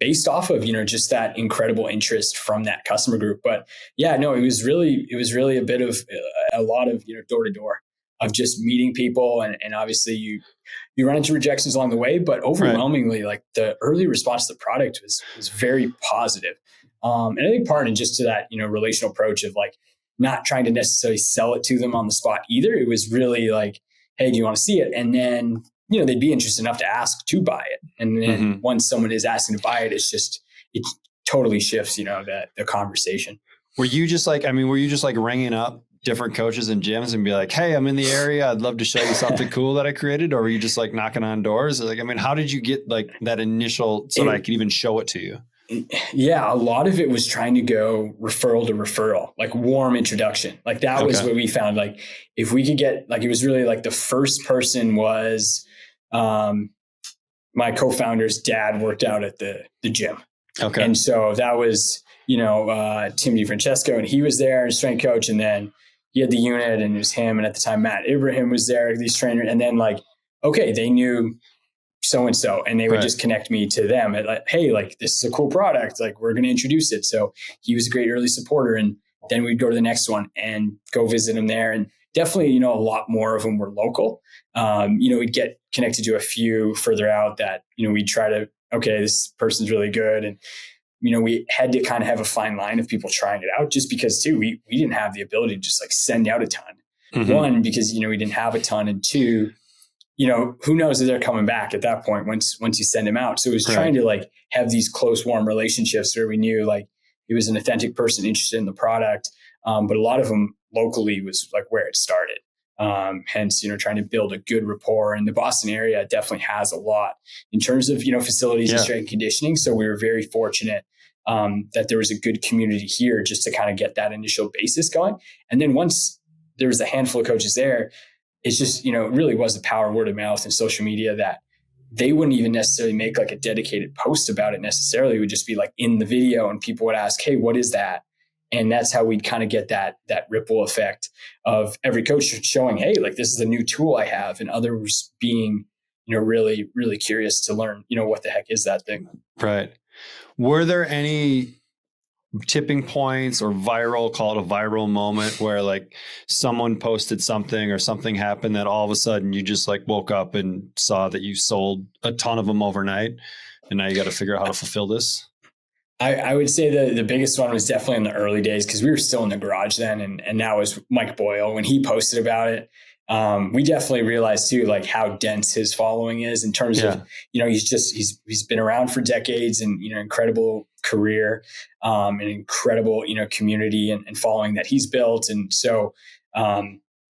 based off of, just that incredible interest from that customer group. But yeah, no, it was really a bit of a lot of, door to door of just meeting people. And obviously you run into rejections along the way, but overwhelmingly, like the early response to the product was very positive. And I think part of just to that, relational approach of like not trying to necessarily sell it to them on the spot either. It was really like, hey, do you want to see it? And then, they'd be interested enough to ask to buy it. And then once someone is asking to buy it, it totally shifts, the conversation. Were you just like ringing up different coaches and gyms and be like, hey, I'm in the area, I'd love to show you something cool that I created? Or were you just like knocking on doors? Like, how did you get like that initial so that I could even show it to you? Yeah, a lot of it was trying to go referral to referral, like warm introduction. Like that was what we found. Like if we could get, like, it was really like the first person was my co-founder's dad worked out at the gym. Okay. And so that was, Tim DiFrancesco, and he was there as strength coach. And then he had the unit, and it was him. And at the time, Matt Ibrahim was there, these trainers. And then like, okay, they knew so-and-so, and they would just connect me to them at like, hey, like this is a cool product. Like we're going to introduce it. So he was a great early supporter. And then we'd go to the next one and go visit him there. And definitely, a lot more of them were local. We'd get connected to a few further out that, we'd try to, okay, this person's really good. And, we had to kind of have a fine line of people trying it out, just because too, we didn't have the ability to just like send out a ton. One, because, we didn't have a ton. And two, who knows if they're coming back at that point once you send them out. So it was trying to like have these close, warm relationships where we knew like it was an authentic person interested in the product. But a lot of them locally was like where it started. Hence, trying to build a good rapport. And the Boston area definitely has a lot in terms of, facilities and strength conditioning. So we were very fortunate that there was a good community here just to kind of get that initial basis going. And then once there was a handful of coaches there, it's just, it really was the power of word of mouth and social media that they wouldn't even necessarily make like a dedicated post about it necessarily. It would just be like in the video, and people would ask, hey, what is that? And that's how we'd kind of get that ripple effect of every coach showing, hey, like this is a new tool I have, and others being, really, really curious to learn, what the heck is that thing? Right. Were there any tipping points or call it a viral moment where like someone posted something or something happened that all of a sudden you just like woke up and saw that you sold a ton of them overnight and now you got to figure out how to fulfill this? I would say the biggest one was definitely in the early days, because we were still in the garage then. And that was Mike Boyle. When he posted about it, we definitely realized too, like how dense his following is in terms of, he's been around for decades, and, incredible career, an incredible, community and following that he's built. And so,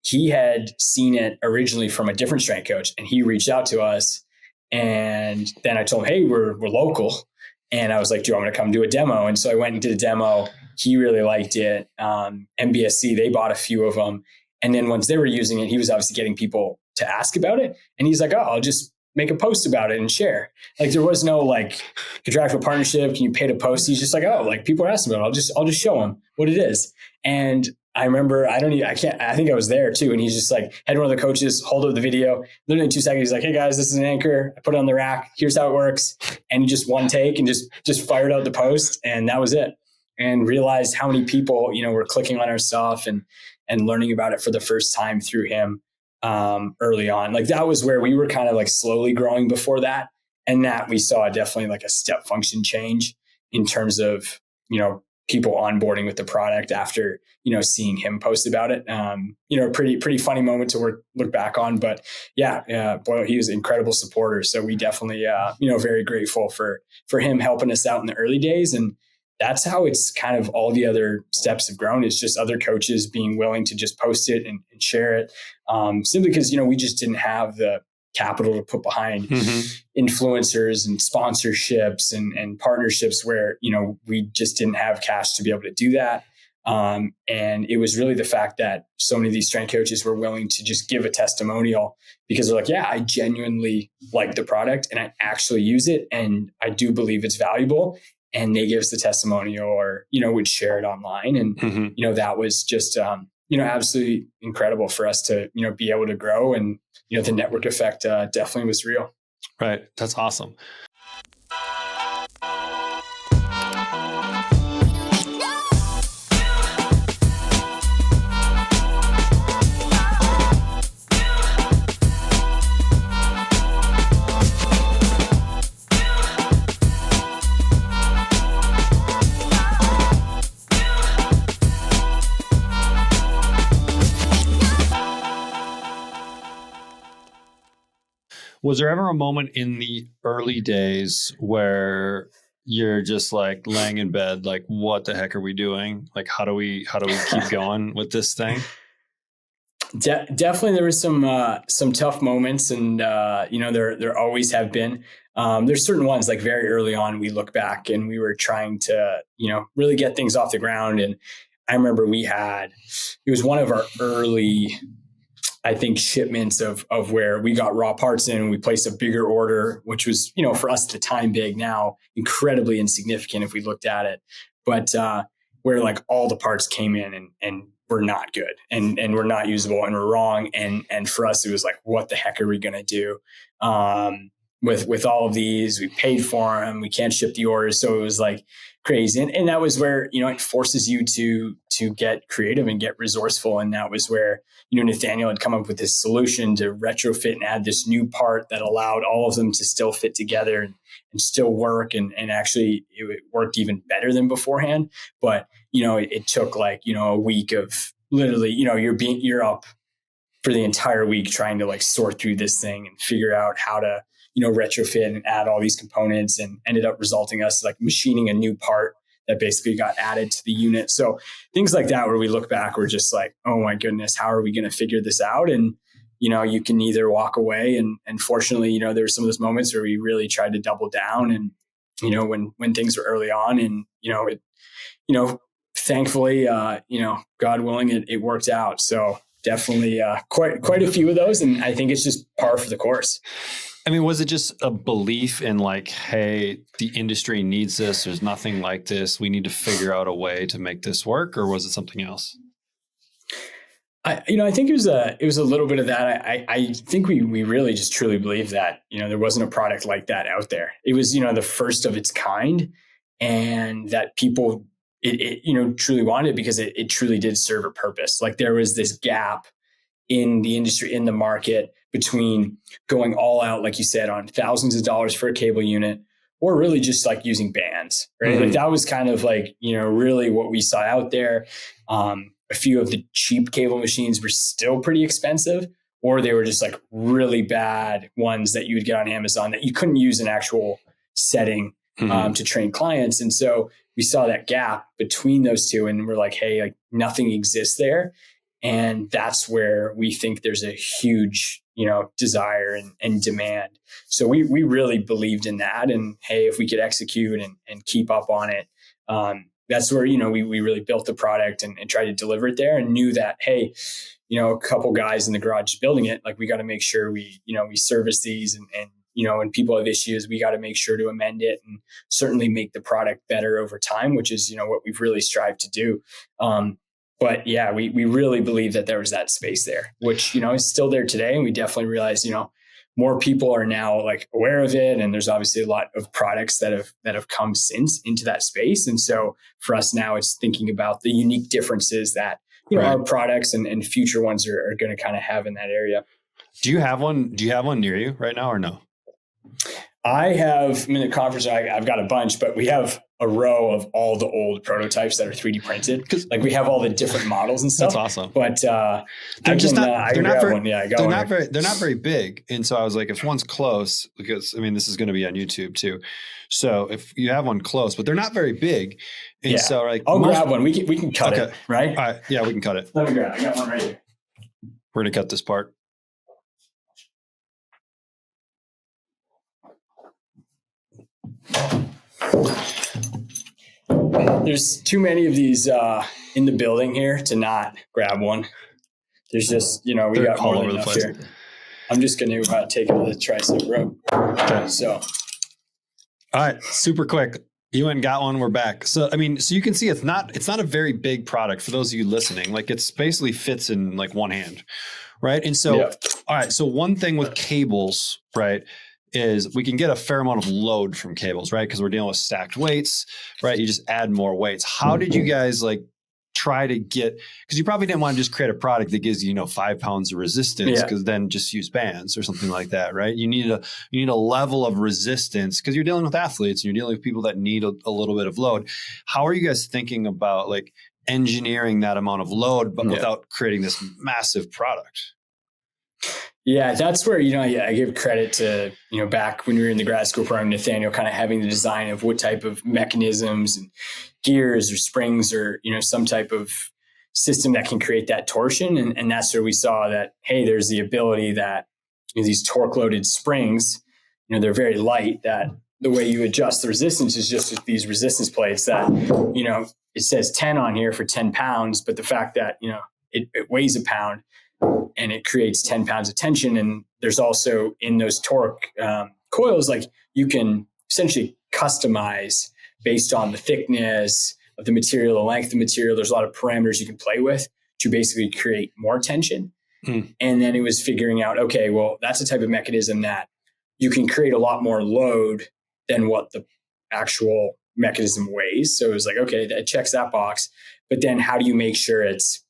he had seen it originally from a different strength coach, and he reached out to us. And then I told him, hey, we're local. And I was like, do you want me to come do a demo? And so I went and did a demo. He really liked it. MBSC, they bought a few of them. And then once they were using it, he was obviously getting people to ask about it. And he's like, oh, I'll just make a post about it and share. Like there was no like contractual partnership. Can you pay to post? He's just like, oh, like people are asking about it. I'll just show them what it is. And I remember, I think I was there too. And he's just like, had one of the coaches hold up the video, literally in 2 seconds. He's like, hey guys, this is an Anchor. I put it on the rack. Here's how it works. And just one take and just fired out the post. And that was it. And realized how many people, were clicking on our stuff and learning about it for the first time through him early on. Like that was where we were kind of like slowly growing before that. And that we saw definitely like a step function change in terms of, people onboarding with the product after, seeing him post about it. Pretty funny moment to look back on, but boy, he was an incredible supporter. So we definitely, very grateful for him helping us out in the early days. And that's how it's kind of all the other steps have grown. It's just other coaches being willing to just post it and share it. Simply because, we just didn't have the capital to put behind influencers and sponsorships and partnerships where, we just didn't have cash to be able to do that. And it was really the fact that so many of these strength coaches were willing to just give a testimonial because they're like, yeah, I genuinely like the product and I actually use it. And I do believe it's valuable. And they give us the testimonial or, would share it online. And, that was just, absolutely incredible for us to, be able to grow. And, the network effect definitely was real. Right. That's awesome. Was there ever a moment in the early days where you're just like laying in bed, like, what the heck are we doing? Like, how do we keep going with this thing? Definitely there was some tough moments and, there always have been. There's certain ones like very early on, we look back and we were trying to, really get things off the ground. And I remember it was one of our early, I think, shipments of where we got raw parts in and we placed a bigger order, which was, for us at the time big, now incredibly insignificant if we looked at it. But where like all the parts came in and were not good and were not usable and were wrong. And for us, it was like, what the heck are we going to do with all of these? We paid for them. We can't ship the orders. So it was like crazy. And that was where, it forces you to get creative and get resourceful. And that was where, Nathaniel had come up with this solution to retrofit and add this new part that allowed all of them to still fit together and still work. And actually it worked even better than beforehand. But, it took like, a week of literally, you're up for the entire week trying to like sort through this thing and figure out how to, retrofit and add all these components, and ended up resulting us like machining a new part that basically got added to the unit. So things like that, where we look back, we're just like, oh my goodness, how are we going to figure this out? And, you can either walk away and fortunately, there were some of those moments where we really tried to double down and, when things were early on and, thankfully, God willing, it worked out. So definitely quite a few of those. And I think it's just par for the course. I mean, was it just a belief in like, hey, the industry needs this. There's nothing like this. We need to figure out a way to make this work, or was it something else? I think it was a little bit of that. I think we really just truly believe that, there wasn't a product like that out there. It was, the first of its kind, and that people, it truly wanted it because it truly did serve a purpose. Like there was this gap in the industry, in the market, between going all out, like you said, on thousands of dollars for a cable unit, or really just like using bands, right? Mm-hmm. Like that was kind of like, really what we saw out there. A few of the cheap cable machines were still pretty expensive, or they were just like really bad ones that you would get on Amazon that you couldn't use an actual setting to train clients. And so we saw that gap between those two, and we're like, hey, like nothing exists there. And that's where we think there's a huge, desire and demand. So we really believed in that. And hey, if we could execute and keep up on it, that's where, we really built the product and tried to deliver it there, and knew that, hey, a couple guys in the garage building it, like we got to make sure we service these and when people have issues, we got to make sure to amend it and certainly make the product better over time, which is, what we've really strived to do. But yeah, we really believe that there was that space there, which, is still there today. And we definitely realize, more people are now like aware of it. And there's obviously a lot of products that have come since into that space. And so for us now, it's thinking about the unique differences that, our products and future ones are going to kind of have in that area. Do you have one near you right now or no? I have, in the conference, I've got a bunch, but we have a row of all the old prototypes that are 3D printed. Like we have all the different models and stuff. That's awesome. But they're not very big. And so I was like, if one's close, because this is going to be on YouTube too. So if you have one close, but they're not very big. And so like, I'll grab one. We can cut it, right? All right. Yeah, we can cut it. Let me grab it. I got one right here. We're going to cut this part. There's too many of these in the building here to not grab one. There's just, we got all over the place here. I'm just going to take it with a tricep rope. Okay. So, all right, super quick. You went and got one. We're back. So, so you can see it's not a very big product for those of you listening. Like it's basically fits in like one hand, right? And so, all right. So one thing with cables, right, is we can get a fair amount of load from cables, right? Because we're dealing with stacked weights, right? You just add more weights. How did you guys like try to get, because you probably didn't want to just create a product that gives you, 5 pounds of resistance, because then just use bands or something like that, right? You need a level of resistance because you're dealing with athletes and you're dealing with people that need a little bit of load. How are you guys thinking about like engineering that amount of load, but without creating this massive product? Yeah, that's where, I give credit to, back when we were in the grad school program, Nathaniel kind of having the design of what type of mechanisms and gears or springs or, some type of system that can create that torsion. And that's where we saw that, hey, there's the ability that these torque loaded springs, they're very light, that the way you adjust the resistance is just with these resistance plates that, it says 10 on here for 10 pounds, but the fact that, it weighs a pound, and it creates 10 pounds of tension. And there's also in those torque coils, like you can essentially customize based on the thickness of the material, the length of the material. There's a lot of parameters you can play with to basically create more tension. And then it was figuring out, okay, well, that's a type of mechanism that you can create a lot more load than what the actual mechanism weighs. So it was like, okay, that checks that box. But then how do you make sure it's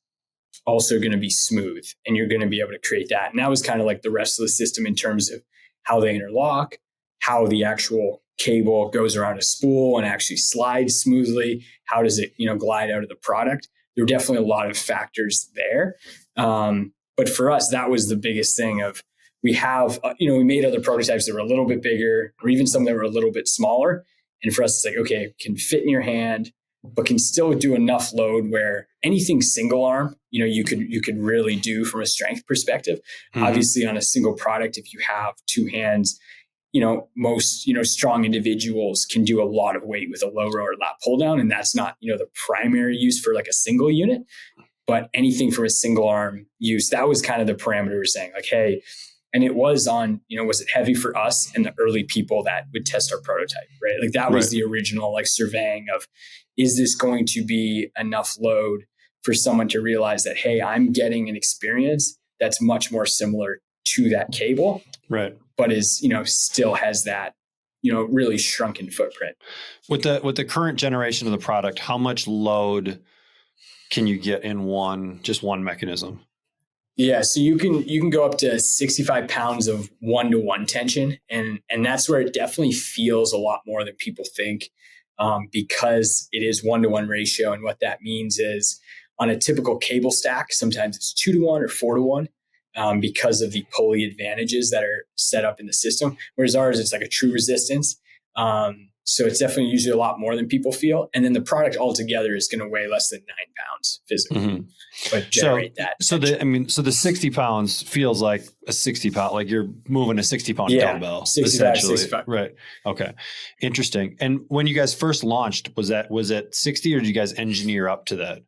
also going to be smooth and you're going to be able to create that? And that was kind of like the rest of the system in terms of how they interlock, how the actual cable goes around a spool and actually slides smoothly. How does it, glide out of the product? There were definitely a lot of factors there. But for us, that was the biggest thing of we have, we made other prototypes that were a little bit bigger or even some that were a little bit smaller. And for us, it's like, okay, it can fit in your hand, but can still do enough load where anything single arm, you could really do from a strength perspective. Obviously on a single product, if you have two hands, most, strong individuals can do a lot of weight with a low row or lat pull down. And that's not, the primary use for like a single unit, but anything from a single arm use, that was kind of the parameter we're saying like, hey, and it was on, was it heavy for us and the early people that would test our prototype, right? Like that was the original like surveying of, is this going to be enough load for someone to realize that, hey, I'm getting an experience that's much more similar to that cable, right? But is, still has that, really shrunken footprint. With the current generation of the product, how much load can you get in one mechanism? Yeah, so you can go up to 65 pounds of 1-to-1 tension, and that's where it definitely feels a lot more than people think, because it is 1-to-1 ratio. And what that means is on a typical cable stack, sometimes it's 2-to-1 or 4-to-1, because of the pulley advantages that are set up in the system. Whereas ours, it's like a true resistance. So it's definitely usually a lot more than people feel. And then the product altogether is going to weigh less than 9 pounds physically, but generate that. So the 60 pounds feels like a 60 pound, like you're moving a 60 pound dumbbell. 65. Right. Okay. Interesting. And when you guys first launched, was it 60 or did you guys engineer up to that?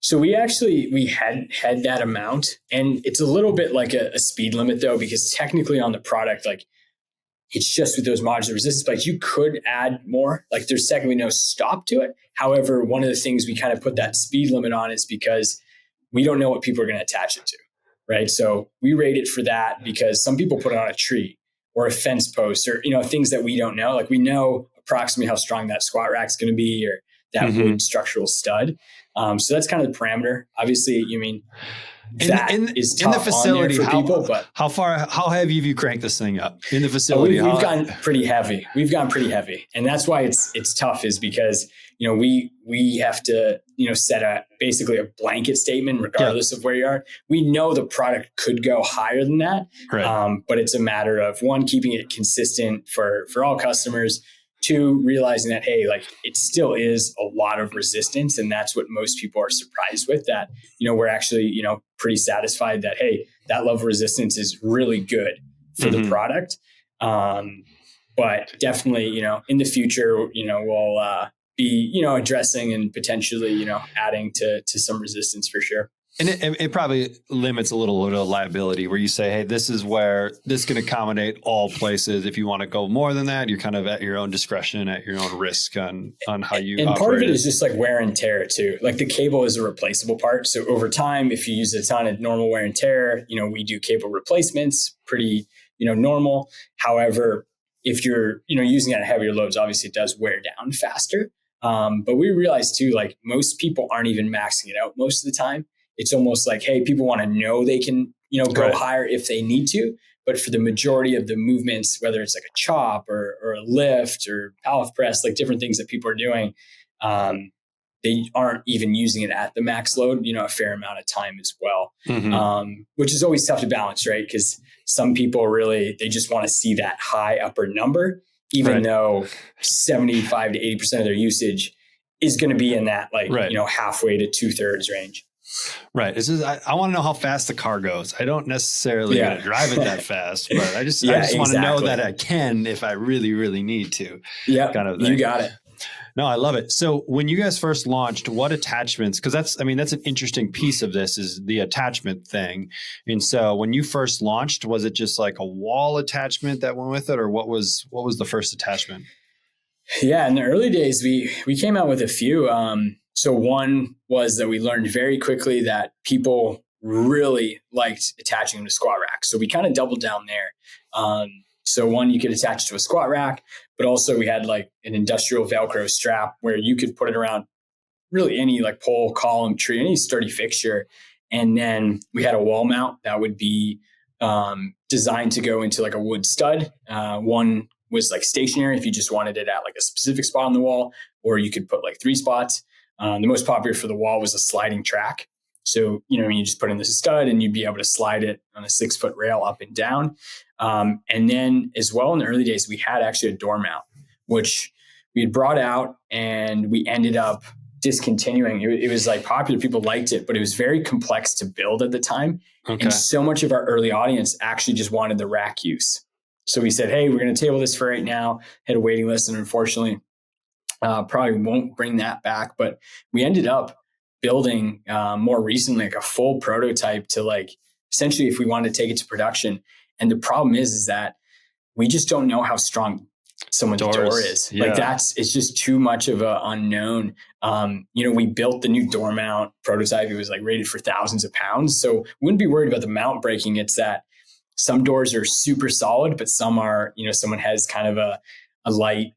So we had that amount, and it's a little bit like a speed limit though, because technically on the product, like It's just with those modular resistance spikes, you could add more. Like there's technically no stop to it. However, one of the things we kind of put that speed limit on is because we don't know what people are going to attach it to, right? So we rate it for that because some people put it on a tree or a fence post or, things that we don't know. Like we know approximately how strong that squat rack's going to be or that wood structural stud. So that's kind of the parameter. Obviously, is tough in the facility on there for people, but how heavy have you cranked this thing up in the facility? We've gone pretty heavy. And that's why it's tough is because, we have to, set basically a blanket statement regardless of where you are. We know the product could go higher than that. Right. But it's a matter of one, keeping it consistent for all customers. Two, realizing that, hey, like it still is a lot of resistance. And that's what most people are surprised with that, we're actually, pretty satisfied that, hey, that level of resistance is really good for the product. But definitely, in the future, we'll be, addressing and potentially, adding to some resistance for sure. And it probably limits a little bit of liability where you say, hey, this is where this can accommodate all places. If you want to go more than that, you're kind of at your own discretion, at your own risk on how you and operate. Part of it is just like wear and tear too. Like the cable is a replaceable part. So over time, if you use a ton of normal wear and tear, we do cable replacements, pretty, normal. However, if you're, using it at heavier loads, obviously it does wear down faster. But we realize too, like most people aren't even maxing it out most of the time. It's almost like, hey, people want to know they can, go higher if they need to. But for the majority of the movements, whether it's like a chop or a lift or powerlift press, like different things that people are doing, they aren't even using it at the max load, a fair amount of time as well, which is always tough to balance, right? Because some people really, they just want to see that high upper number, even though 75 to 80% of their usage is going to be in that halfway to 2/3 range. Right. I want to know how fast the car goes. I don't necessarily want to drive it that fast, but I just want to know that I can if I really, really need to. Yeah, kind of thing. You got it. No, I love it. So when you guys first launched, what attachments, because that's an interesting piece of this is the attachment thing. And so when you first launched, was it just like a wall attachment that went with it, or what was the first attachment? Yeah, in the early days, we came out with a few. So one was that we learned very quickly that people really liked attaching them to squat racks. So we kind of doubled down there. So one, you could attach to a squat rack, but also we had like an industrial Velcro strap where you could put it around really any like pole, column, tree, any sturdy fixture. And then we had a wall mount that would be designed to go into like a wood stud. One was like stationary if you just wanted it at like a specific spot on the wall, or you could put like 3 spots. The most popular for the wall was a sliding track. So, you just put in this stud and you'd be able to slide it on a 6-foot rail up and down. And then as well in the early days, we had actually a door mount, which we had brought out and we ended up discontinuing. It was like popular, people liked it, but it was very complex to build at the time. Okay. And so much of our early audience actually just wanted the rack use. So we said, hey, we're going to table this for right now, had a waiting list, and unfortunately, probably won't bring that back. But we ended up building more recently like a full prototype to like essentially if we wanted to take it to production. And the problem is that we just don't know how strong someone's door is. Yeah. Like it's just too much of an unknown. We built the new door mount prototype. It was like rated for thousands of pounds. So we wouldn't be worried about the mount breaking. It's that some doors are super solid, but some are, someone has kind of a light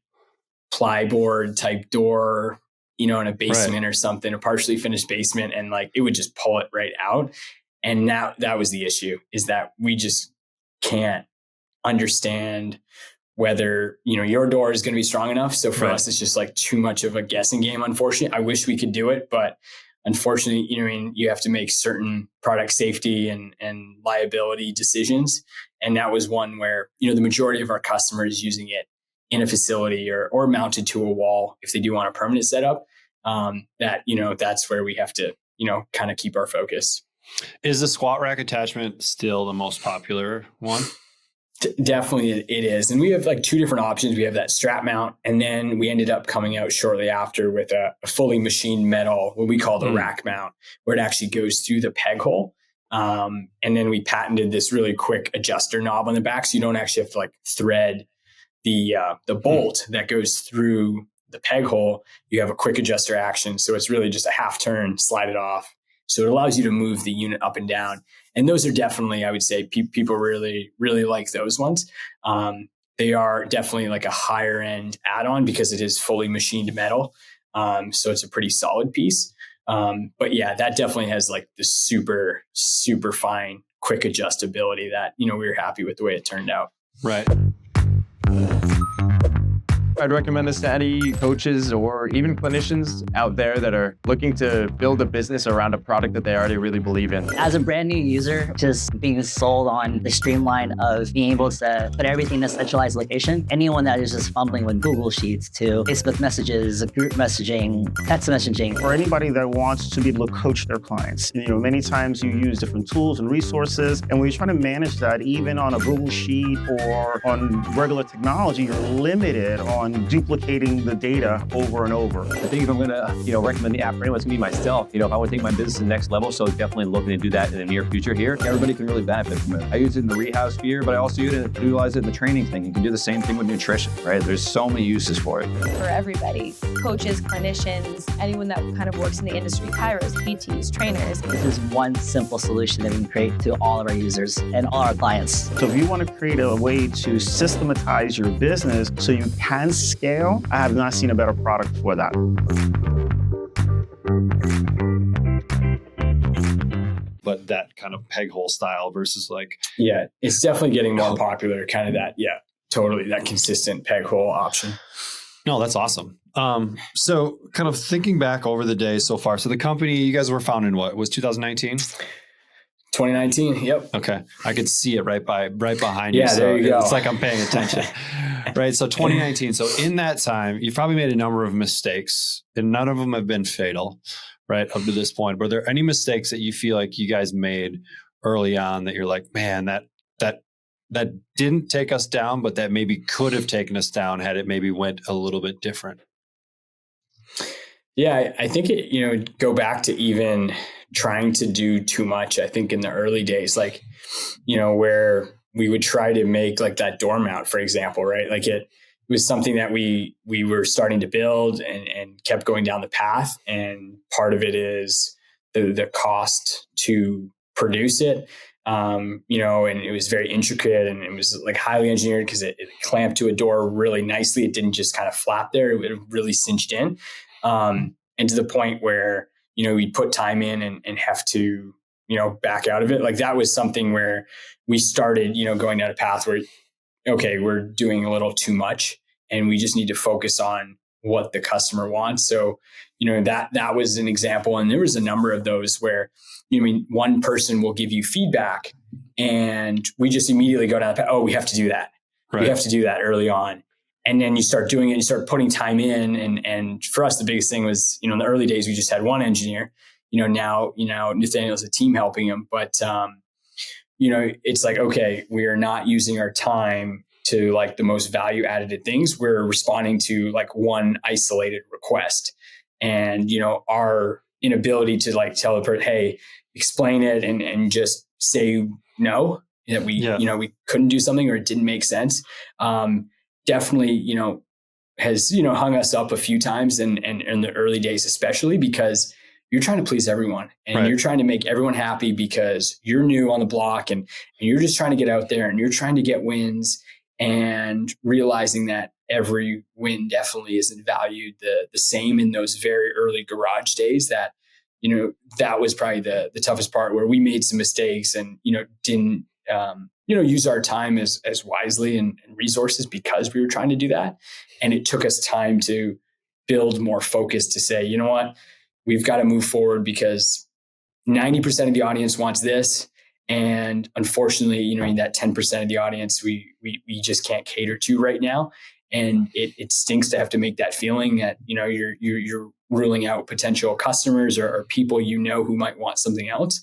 plyboard type door, in a basement or something, a partially finished basement. And like, it would just pull it right out. And that was the issue, is that we just can't understand whether, your door is going to be strong enough. So for us, it's just like too much of a guessing game. Unfortunately, I wish we could do it, but unfortunately, you have to make certain product safety and liability decisions. And that was one where, the majority of our customers using it in a facility or mounted to a wall, if they do want a permanent setup, that's where we have to, kind of keep our focus. Is the squat rack attachment still the most popular one? Definitely it is. And we have like 2 different options. We have that strap mount, and then we ended up coming out shortly after with a fully machined metal, what we call the rack mount, where it actually goes through the peg hole. And then we patented this really quick adjuster knob on the back. So you don't actually have to like thread the bolt that goes through the peg hole, you have a quick adjuster action. So it's really just a half turn, slide it off. So it allows you to move the unit up and down. And those are definitely, I would say, people really, really like those ones. They are definitely like a higher end add-on because it is fully machined metal. So it's a pretty solid piece. But yeah, that definitely has like the super, super fine, quick adjustability that, we were happy with the way it turned out. Right. I'd recommend this to any coaches or even clinicians out there that are looking to build a business around a product that they already really believe in. As a brand new user, just being sold on the streamline of being able to put everything in a centralized location, anyone that is just fumbling with Google Sheets to Facebook messages, group messaging, text messaging. For anybody that wants to be able to coach their clients, many times you use different tools and resources, and when you're trying to manage that, even on a Google Sheet or on regular technology, you're limited on duplicating the data over and over. I think if I'm gonna, recommend the app for anyone, it's me myself. If I want to take my business to the next level, so definitely looking to do that in the near future here. Everybody can really benefit from it. I use it in the rehab sphere, but I also utilize it in the training thing. You can do the same thing with nutrition, right? There's so many uses for it. For everybody, coaches, clinicians, anyone that kind of works in the industry, chiros, PTs, trainers. This is one simple solution that we can create to all of our users and all our clients. So if you want to create a way to systematize your business so you can scale, I have not seen a better product for that. But that kind of peg hole style versus like... Yeah, it's definitely getting more popular, kind of that, totally, that consistent peg hole option. No, that's awesome. So kind of thinking back over the day so far, so the company, you guys were founded in what? Was 2019? 2019, yep. Okay. I could see it right behind you. Yeah, So there you go. It's like I'm paying attention. Right. So 2019. So in that time, you've probably made a number of mistakes and none of them have been fatal, right? Up to this point. Were there any mistakes that you feel like you guys made early on that you're like, man, that didn't take us down, but that maybe could have taken us down had it maybe went a little bit different? Yeah, I think it, go back to even trying to do too much. I think in the early days, like, where we would try to make like that door mount, for example, right? Like it was something that we were starting to build and kept going down the path. And part of it is the cost to produce it. And it was very intricate and it was like highly engineered because it clamped to a door really nicely. It didn't just kind of flap there. It really cinched in. And to the point where, we'd put time in and have to, back out of it. Like that was something where we started, going down a path where, okay, we're doing a little too much and we just need to focus on what the customer wants. So, that was an example. And there was a number of those where, one person will give you feedback and we just immediately go down the path. Oh, we have to do that. Right. We have to do that early on. And then you start doing it, you start putting time in. And for us, the biggest thing was, in the early days, we just had one engineer, now, Nathaniel's a team helping him, but, it's like, okay, we are not using our time to like the most value added things. We're responding to like one isolated request and, our inability to like tell the person, hey, explain it and just say no, that we, we couldn't do something or it didn't make sense. Definitely, has, hung us up a few times and in the early days, especially because you're trying to please everyone and you're trying to make everyone happy because you're new on the block and you're just trying to get out there and you're trying to get wins and realizing that every win definitely isn't valued the same in those very early garage days that, that was probably the toughest part where we made some mistakes and, didn't, use our time as wisely and resources because we were trying to do that. And it took us time to build more focus to say, you know what, we've got to move forward because 90% of the audience wants this. And unfortunately, that 10% of the audience, we just can't cater to right now. And it stinks to have to make that feeling that, you're ruling out potential customers or people, who might want something else.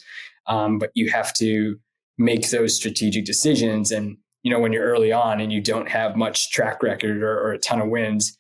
But you have to make those strategic decisions. And, when you're early on and you don't have much track record or a ton of wins,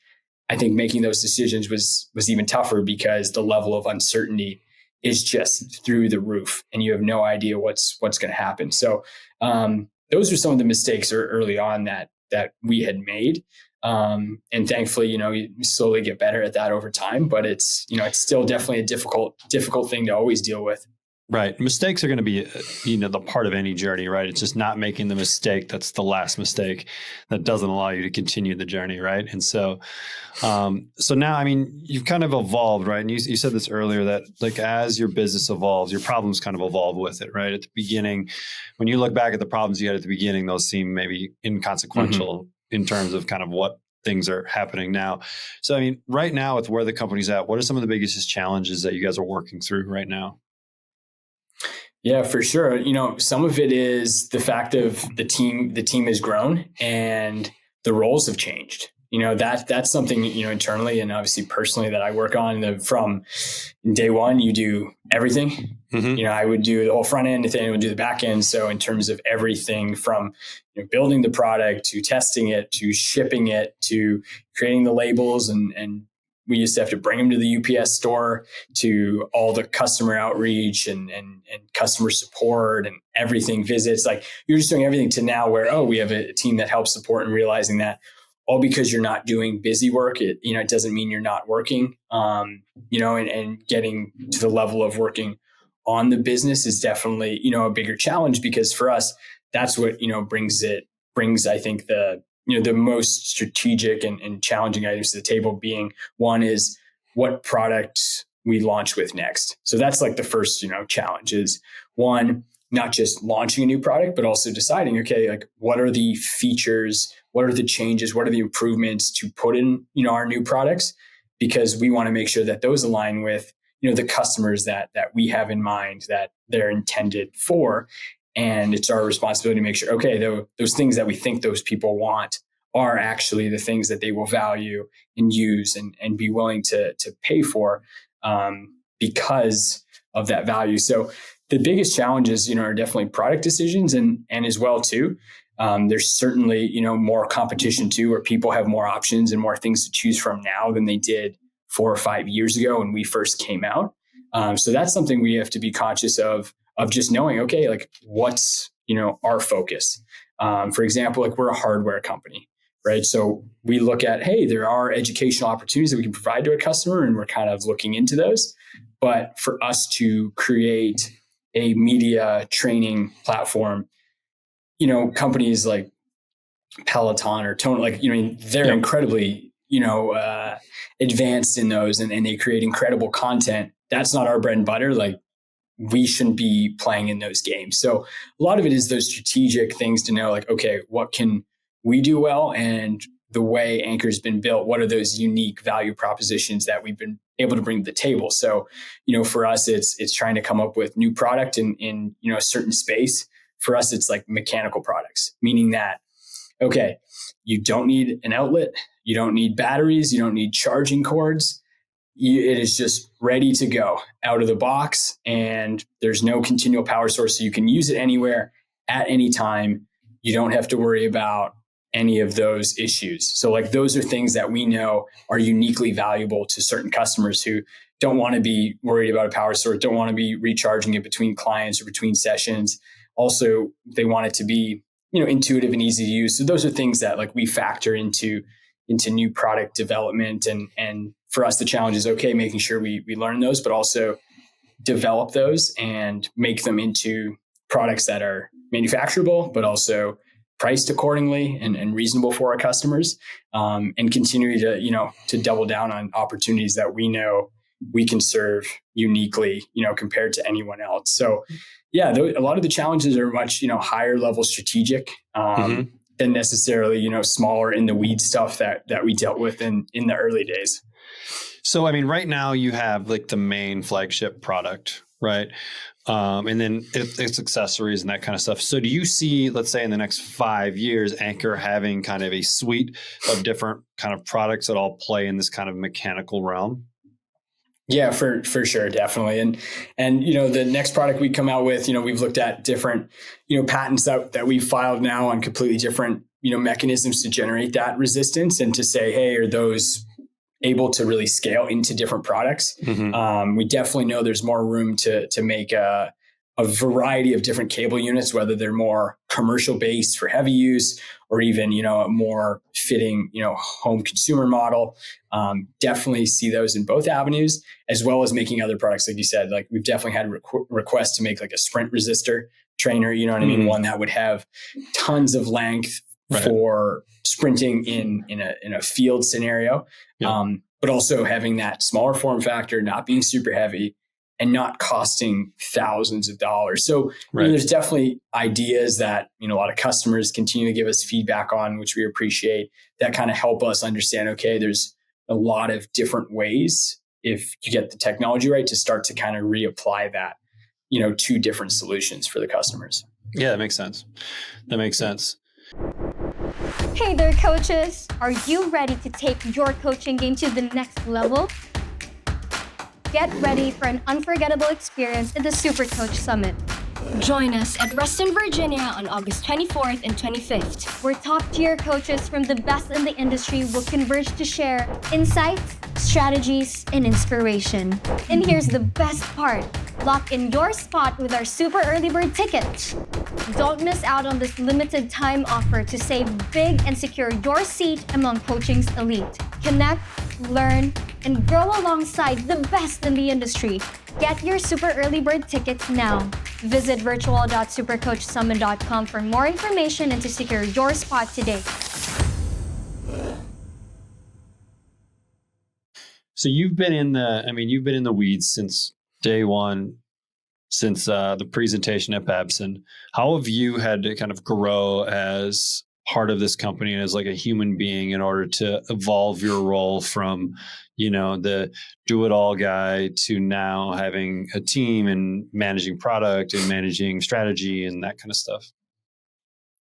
I think making those decisions was even tougher because the level of uncertainty is just through the roof and you have no idea what's going to happen. So those are some of the mistakes early on that that we had made. And thankfully, you slowly get better at that over time, but it's still definitely a difficult thing to always deal with. Right. Mistakes are going to be, the part of any journey, right? It's just not making the mistake that's the last mistake that doesn't allow you to continue the journey, right? And so, now, you've kind of evolved, right? And you said this earlier that like as your business evolves, your problems kind of evolve with it, right? At the beginning, when you look back at the problems you had at the beginning, those seem maybe inconsequential in terms of kind of what things are happening now. So, right now with where the company's at, what are some of the biggest challenges that you guys are working through right now? Yeah, for sure. Some of it is the fact of the team has grown and the roles have changed. That's something, internally and obviously personally that I work on. From day one, you do everything. I would do the whole front end, Nathaniel would do the back end. So in terms of everything from building the product to testing it, to shipping it, to creating the labels and we used to have to bring them to the UPS store, to all the customer outreach and customer support and everything, visits. Like you're just doing everything to now where, we have a team that helps support, and realizing that all because you're not doing busy work, it doesn't mean you're not working, and getting to the level of working on the business is definitely, a bigger challenge, because for us, that's what, brings, I think, the most strategic and challenging items to the table, being one is what product we launch with next. So that's like the first, challenge is one, not just launching a new product, but also deciding, okay, like what are the features, what are the changes, what are the improvements to put in, our new products, because we want to make sure that those align with, the customers that we have in mind, that they're intended for. And it's our responsibility to make sure, okay, those things that we think those people want are actually the things that they will value and use and be willing to pay for, because of that value. So the biggest challenges, are definitely product decisions and as well too. There's certainly, more competition too, where people have more options and more things to choose from now than they did 4 or 5 years ago when we first came out. So that's something we have to be conscious of just knowing, okay, like what's, our focus. For example, like we're a hardware company, right? So we look at, hey, there are educational opportunities that we can provide to a customer, and we're kind of looking into those. But for us to create a media training platform, companies like Peloton or Tone, they're incredibly, advanced in those and they create incredible content. That's not our bread and butter. Like we shouldn't be playing in those games. So a lot of it is those strategic things to know, like, okay, what can we do well? And the way Anchor has been built, what are those unique value propositions that we've been able to bring to the table? So, for us, it's trying to come up with new product in a certain space. For us, it's like mechanical products, meaning that, okay, you don't need an outlet, you don't need batteries, you don't need charging cords. It is just ready to go out of the box, and there's no continual power source. So you can use it anywhere at any time. You don't have to worry about any of those issues. So like those are things that we know are uniquely valuable to certain customers who don't want to be worried about a power source, don't want to be recharging it between clients or between sessions. Also, they want it to be, intuitive and easy to use. So those are things that like we factor into new product development. And for us, the challenge is, okay, making sure we learn those, but also develop those and make them into products that are manufacturable, but also priced accordingly and reasonable for our customers, and continue to double down on opportunities that we know we can serve uniquely, compared to anyone else. So yeah, a lot of the challenges are much, higher level strategic, than necessarily, smaller in the weed stuff that we dealt with in the early days. So, right now you have like the main flagship product, right? And then it's accessories and that kind of stuff. So do you see, let's say in the next 5 years, Anchor having kind of a suite of different kind of products that all play in this kind of mechanical realm? Yeah, for sure. Definitely. And, the next product we come out with, we've looked at different, patents that we've filed now on completely different, mechanisms to generate that resistance and to say, hey, are those able to really scale into different products? We definitely know there's more room to make a a variety of different cable units, whether they're more commercial based for heavy use or even, a more fitting, home consumer model. Definitely see those in both avenues, as well as making other products. Like you said, like we've definitely had requests to make like a sprint resistor trainer, you know what I mean? One that would have tons of length for sprinting in a field scenario. But also having that smaller form factor, not being super heavy, and not costing thousands of dollars. So there's definitely ideas that, a lot of customers continue to give us feedback on, which we appreciate, that kind of help us understand, okay, there's a lot of different ways, if you get the technology right, to start to kind of reapply that, to different solutions for the customers. Yeah, that makes sense. Hey there, coaches. Are you ready to take your coaching game to the next level? Get ready for an unforgettable experience at the Super Coach Summit. Join us at Reston, Virginia on August 24th and 25th. Where top-tier coaches from the best in the industry will converge to share insights, strategies, and inspiration. And here's the best part. Lock in your spot with our super early bird tickets. Don't miss out on this limited time offer to save big and secure your seat among coaching's elite. Connect, learn, and grow alongside the best in the industry. Get your super early bird tickets now. Visit virtual.supercoachsummit.com for more information and to secure your spot today. So you've been in the weeds since day one, since the presentation at Babson. How have you had to kind of grow as part of this company and as like a human being in order to evolve your role from, the do-it-all guy to now having a team and managing product and managing strategy and that kind of stuff?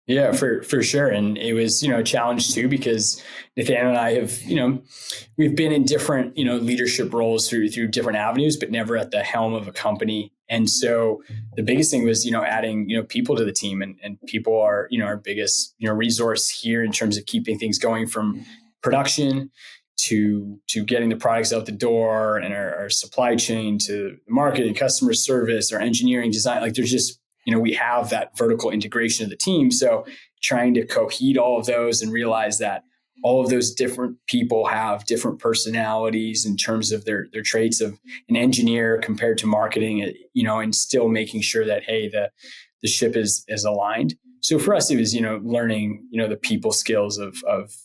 Yeah, for sure. And it was, a challenge too, because Nathaniel and I have, we've been in different, leadership roles through different avenues, but never at the helm of a company. And so the biggest thing was, adding, people to the team, and people are, our biggest, resource here in terms of keeping things going from production to getting the products out the door, and our supply chain to marketing, customer service, our engineering design. Like there's just, we have that vertical integration of the team. So trying to cohere all of those and realize that all of those different people have different personalities in terms of their traits of an engineer compared to marketing, and still making sure that, hey, the ship is aligned. So for us, it was, learning, the people skills of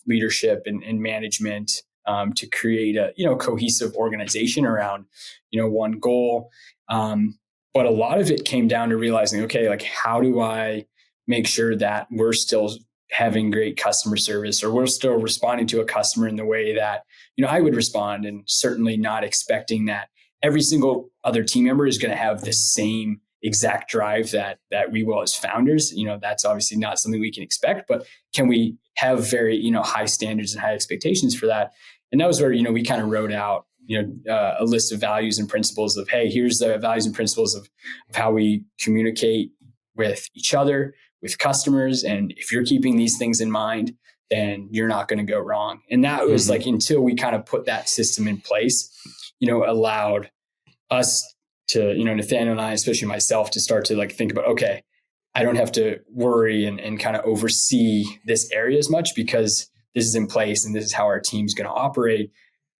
leadership and management, to create a, cohesive organization around, one goal. But a lot of it came down to realizing, okay, like how do I make sure that we're still having great customer service, or we're still responding to a customer in the way that, I would respond, and certainly not expecting that every single other team member is going to have the same exact drive that we will as founders. That's obviously not something we can expect, but can we have very, high standards and high expectations for that? And that was where, we kind of wrote out, a list of values and principles of, hey, here's the values and principles of how we communicate with each other, with customers. And if you're keeping these things in mind, then you're not going to go wrong. And that was like, until we kind of put that system in place, allowed us to, Nathaniel and I, especially myself, to start to like think about, okay, I don't have to worry and kind of oversee this area as much, because this is in place and this is how our team's going to operate.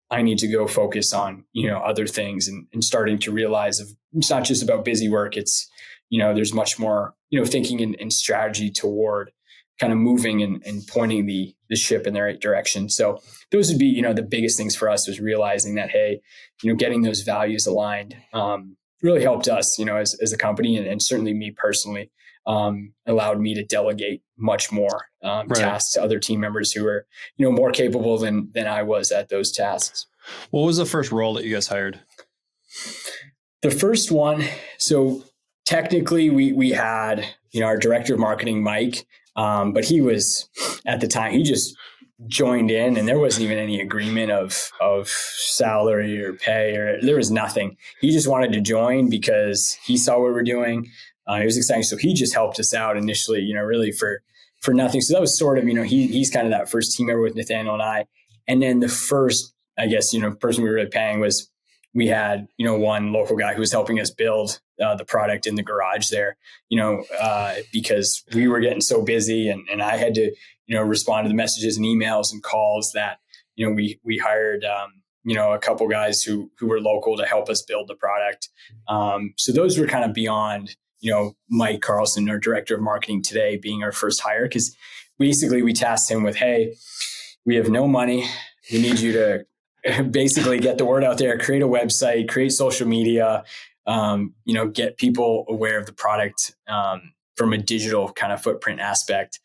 I need to go focus on, other things, and starting to realize it's not just about busy work. It's, there's much more, thinking and strategy toward kind of moving and pointing the ship in the right direction. So those would be, the biggest things for us, was realizing that, hey, getting those values aligned really helped us, as a company, and certainly me personally, allowed me to delegate much more tasks to other team members who were, more capable than I was at those tasks. What was the first role that you guys hired? The first one, so technically we had, our director of marketing, Mike, but he was, at the time, he just joined in, and there wasn't even any agreement of salary or pay, or there was nothing. He just wanted to join because he saw what we're doing. It was exciting. So he just helped us out initially, really for nothing. So that was sort of, he's kind of that first team member with Nathaniel and I. And then the first, I guess, person we were really paying was we had, one local guy who was helping us build the product in the garage there, because we were getting so busy and I had to, respond to the messages and emails and calls that, we hired, a couple guys who were local to help us build the product. So those were kind of beyond, Mike Carlson, our director of marketing today, being our first hire, because basically we tasked him with, hey, we have no money. We need you to basically get the word out there, create a website, create social media, get people aware of the product from a digital kind of footprint aspect,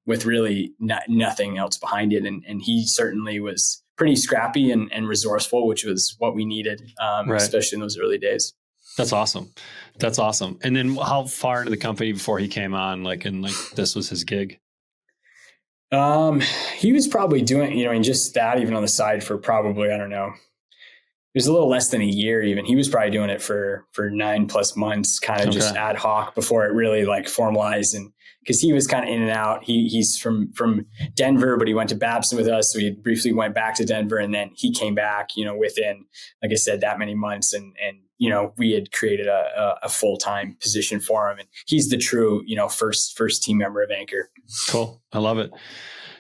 with really nothing else behind it. And he certainly was pretty scrappy and resourceful, which was what we needed, especially in those early days. That's awesome. That's awesome. And then how far into the company before he came on, this was his gig? He was probably doing, just that even on the side for probably, I don't know, it was a little less than a year even. He was probably doing it for 9+ months, kind of just ad hoc before it really formalized. And because he was kind of in and out, he's from Denver, but he went to Babson with us. So he briefly went back to Denver and then he came back, within, like I said, that many months. And we had created a full-time position for him. And he's the true, first team member of Ancore. Cool. I love it.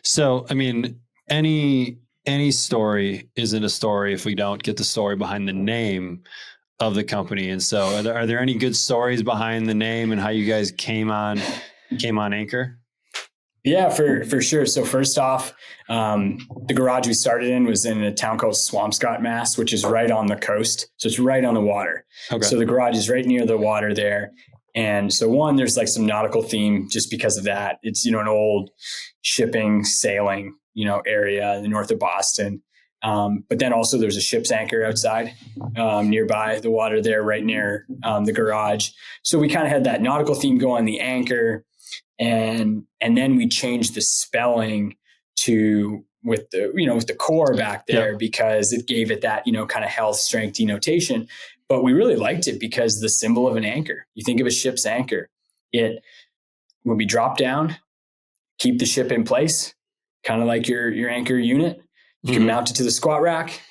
So, I mean, any story isn't a story if we don't get the story behind the name of the company. And so are there any good stories behind the name and how you guys came on Ancore? Yeah, for sure. So first off, the garage we started in was in a town called Swampscott, Mass, which is right on the coast. So it's right on the water. Okay. So the garage is right near the water there. And so there's some nautical theme just because of that. It's, an old shipping, sailing, area in the north of Boston. But then also there's a ship's anchor outside, nearby the water there, right near the garage. So we kind of had that nautical theme go on the Anchor. And then we changed the spelling to with the core back there because it gave it that, kind of health strength denotation. But we really liked it because the symbol of an anchor, you think of a ship's anchor, it when we drop down, keep the ship in place, kind of like your anchor unit. You can mount it to the squat rack.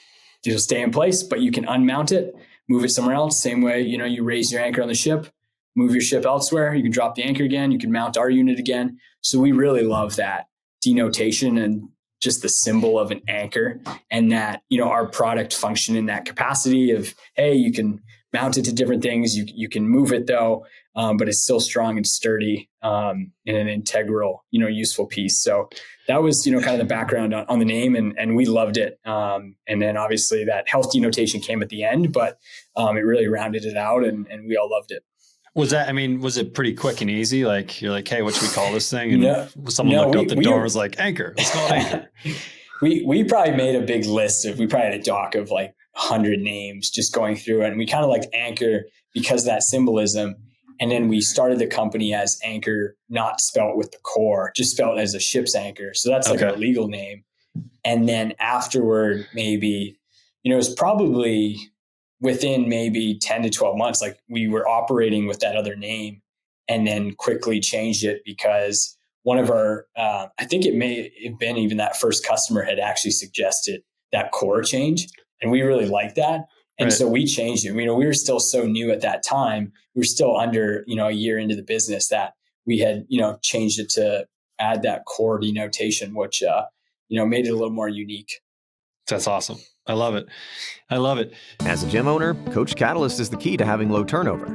It'll stay in place, but you can unmount it, move it somewhere else. Same way, you raise your anchor on the ship, move your ship elsewhere. You can drop the anchor again. You can mount our unit again. So we really love that denotation and just the symbol of an anchor, and that, our product function in that capacity of, hey, you can mount it to different things. You can move it though, but it's still strong and sturdy, and an integral, useful piece. So that was, kind of the background on the name, and we loved it. And then obviously that health denotation came at the end, but it really rounded it out, and we all loved it. Was it pretty quick and easy? Like, you're like, hey, what should we call this thing? And someone looked out the door and was like, Anchor, let's call it Anchor. We probably made a big list we probably had a doc of 100 names just going through it. And we kind of liked Anchor because of that symbolism. And then we started the company as Anchor, not spelled with the core, just spelled as a ship's anchor. So that's our legal name. And then afterward, maybe, it was probably within maybe 10 to 12 months, we were operating with that other name and then quickly changed it because one of our, I think it may have been even that first customer had actually suggested that core change. And we really liked that. And so we changed it. We were still so new at that time. We were still under, a year into the business that we had, changed it to add that core denotation, which, made it a little more unique. That's awesome. I love it. I love it. As a gym owner, Coach Catalyst is the key to having low turnover.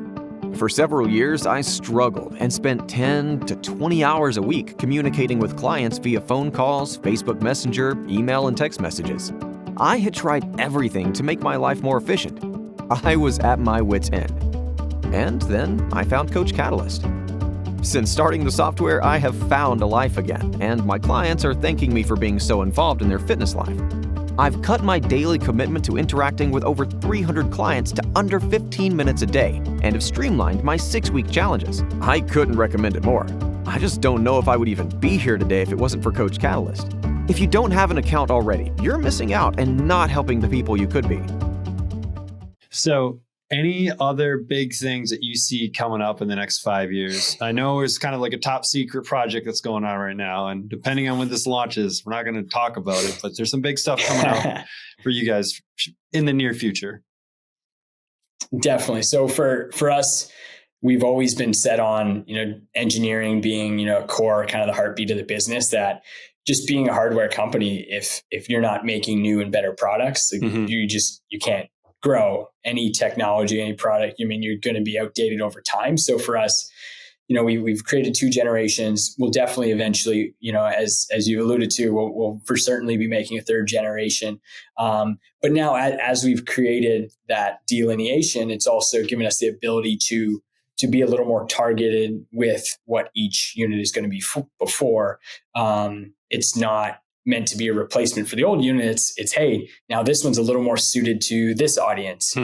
For several years, I struggled and spent 10 to 20 hours a week communicating with clients via phone calls, Facebook Messenger, email, and text messages. I had tried everything to make my life more efficient. I was at my wit's end. And then I found Coach Catalyst. Since starting the software, I have found a life again, and my clients are thanking me for being so involved in their fitness life. I've cut my daily commitment to interacting with over 300 clients to under 15 minutes a day and have streamlined my 6-week challenges. I couldn't recommend it more. I just don't know if I would even be here today if it wasn't for Coach Catalyst. If you don't have an account already, you're missing out and not helping the people you could be. So, any other big things that you see coming up in the next 5 years? I know it's kind of like a top secret project that's going on right now. And depending on when this launches, we're not going to talk about it, but there's some big stuff coming up for you guys in the near future. Definitely. So for us, we've always been set on, engineering being, a core kind of the heartbeat of the business, that just being a hardware company, if you're not making new and better products, you can't grow any technology, any product. I mean, you're going to be outdated over time. So for us, we've created 2 generations. We'll definitely eventually, as you alluded to, we'll for certainly be making a 3rd generation. But now as we've created that delineation, it's also given us the ability to be a little more targeted with what each unit is going to be before. It's not meant to be a replacement for the old unit. It's hey, now this one's a little more suited to this audience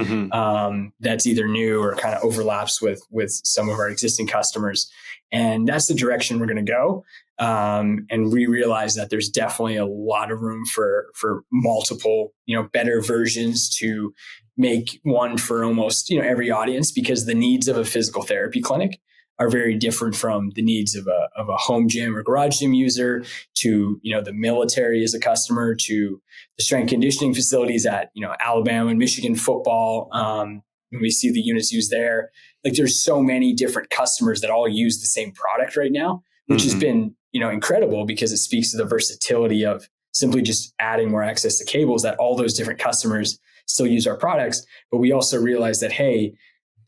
that's either new or kind of overlaps with some of our existing customers. And that's the direction we're going to go. And we realize that there's definitely a lot of room for multiple, better versions to make one for almost, every audience, because the needs of a physical therapy clinic are very different from the needs of a home gym or garage gym user, to, the military as a customer, to the strength conditioning facilities at, Alabama and Michigan football. When we see the units used there, like there's so many different customers that all use the same product right now, which has been, incredible, because it speaks to the versatility of simply just adding more access to cables, that all those different customers still use our products. But we also realize that, hey,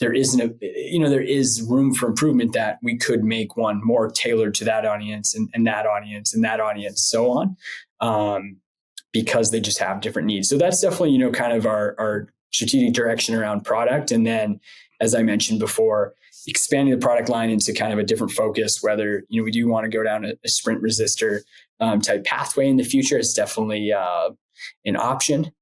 there is room for improvement, that we could make one more tailored to that audience and that audience and that audience, so on, because they just have different needs. So that's definitely, kind of our strategic direction around product. And then, as I mentioned before, expanding the product line into kind of a different focus, whether, we do want to go down a sprint resistor type pathway in the future. It's definitely an option,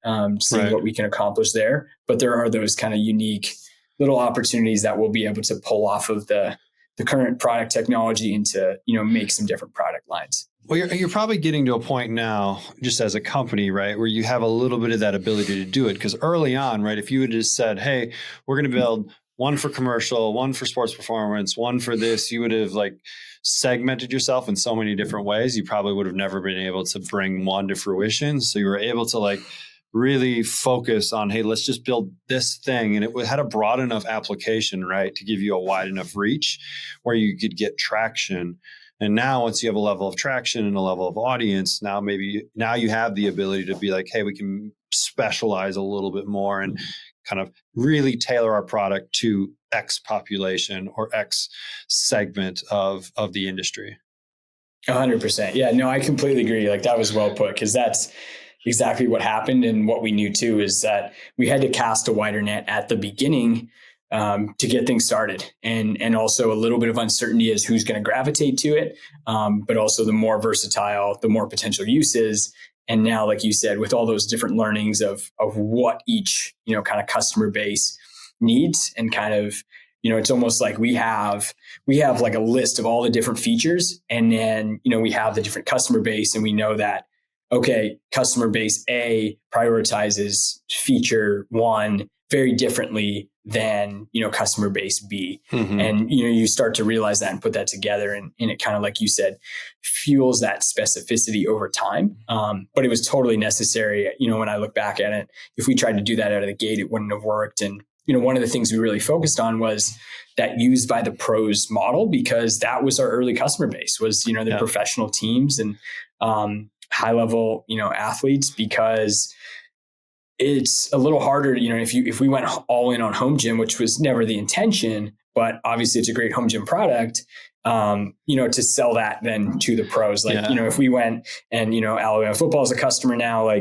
seeing what we can accomplish there. But there are those kind of unique little opportunities that we'll be able to pull off of the current product technology into, make some different product lines. Well, you're probably getting to a point now, just as a company, right, where you have a little bit of that ability to do it. Because early on, right, if you had just said, hey, we're going to build one for commercial, one for sports performance, one for this, you would have segmented yourself in so many different ways. You probably would have never been able to bring one to fruition. So you were able to really focus on, hey, let's just build this thing. And it had a broad enough application, right, to give you a wide enough reach where you could get traction. And now once you have a level of traction and a level of audience, now you have the ability to be like, hey, we can specialize a little bit more and kind of really tailor our product to X population or X segment of the industry. 100%. Yeah, no, I completely agree. That was well put, because that's exactly what happened. And what we knew too is that we had to cast a wider net at the beginning to get things started, and also a little bit of uncertainty as who's going to gravitate to it. But also the more versatile, the more potential uses. And now, like you said, with all those different learnings of what each, kind of customer base needs, and kind of, it's almost like we have like a list of all the different features, and then, we have the different customer base, and we know that, okay, customer base A prioritizes feature 1 very differently than, customer base B. And, you start to realize that and put that together, and it kind of, like you said, fuels that specificity over time. But it was totally necessary. When I look back at it, if we tried to do that out of the gate, it wouldn't have worked. And, one of the things we really focused on was that used by the pros model, because that was our early customer base, was, the professional teams and high level, athletes, because it's a little harder, if we went all in on home gym, which was never the intention, but obviously it's a great home gym product, to sell that then to the pros. If we went and, Alabama football is a customer now,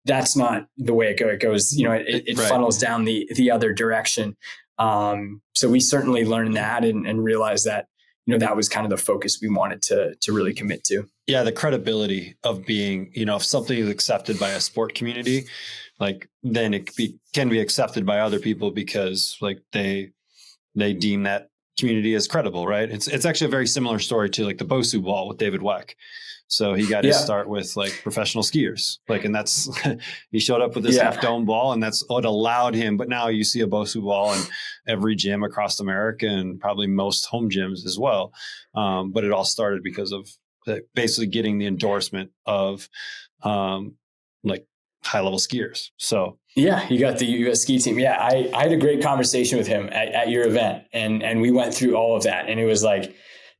that's not the way it goes. It funnels down the other direction. So we certainly learned that and realized that, that was kind of the focus we wanted to really commit to. Yeah. The credibility of being, if something is accepted by a sport community, then it can be accepted by other people, because they deem that community as credible, right? It's actually a very similar story to the Bosu ball with David Weck. So he got his start with professional skiers, and that's, he showed up with this half dome ball, and that's what allowed him. But now you see a Bosu ball in every gym across America, and probably most home gyms as well. But it all started because of basically getting the endorsement of high-level skiers. So yeah, you got the U.S. ski team. Yeah, I had a great conversation with him at your event, and we went through all of that, and it was like,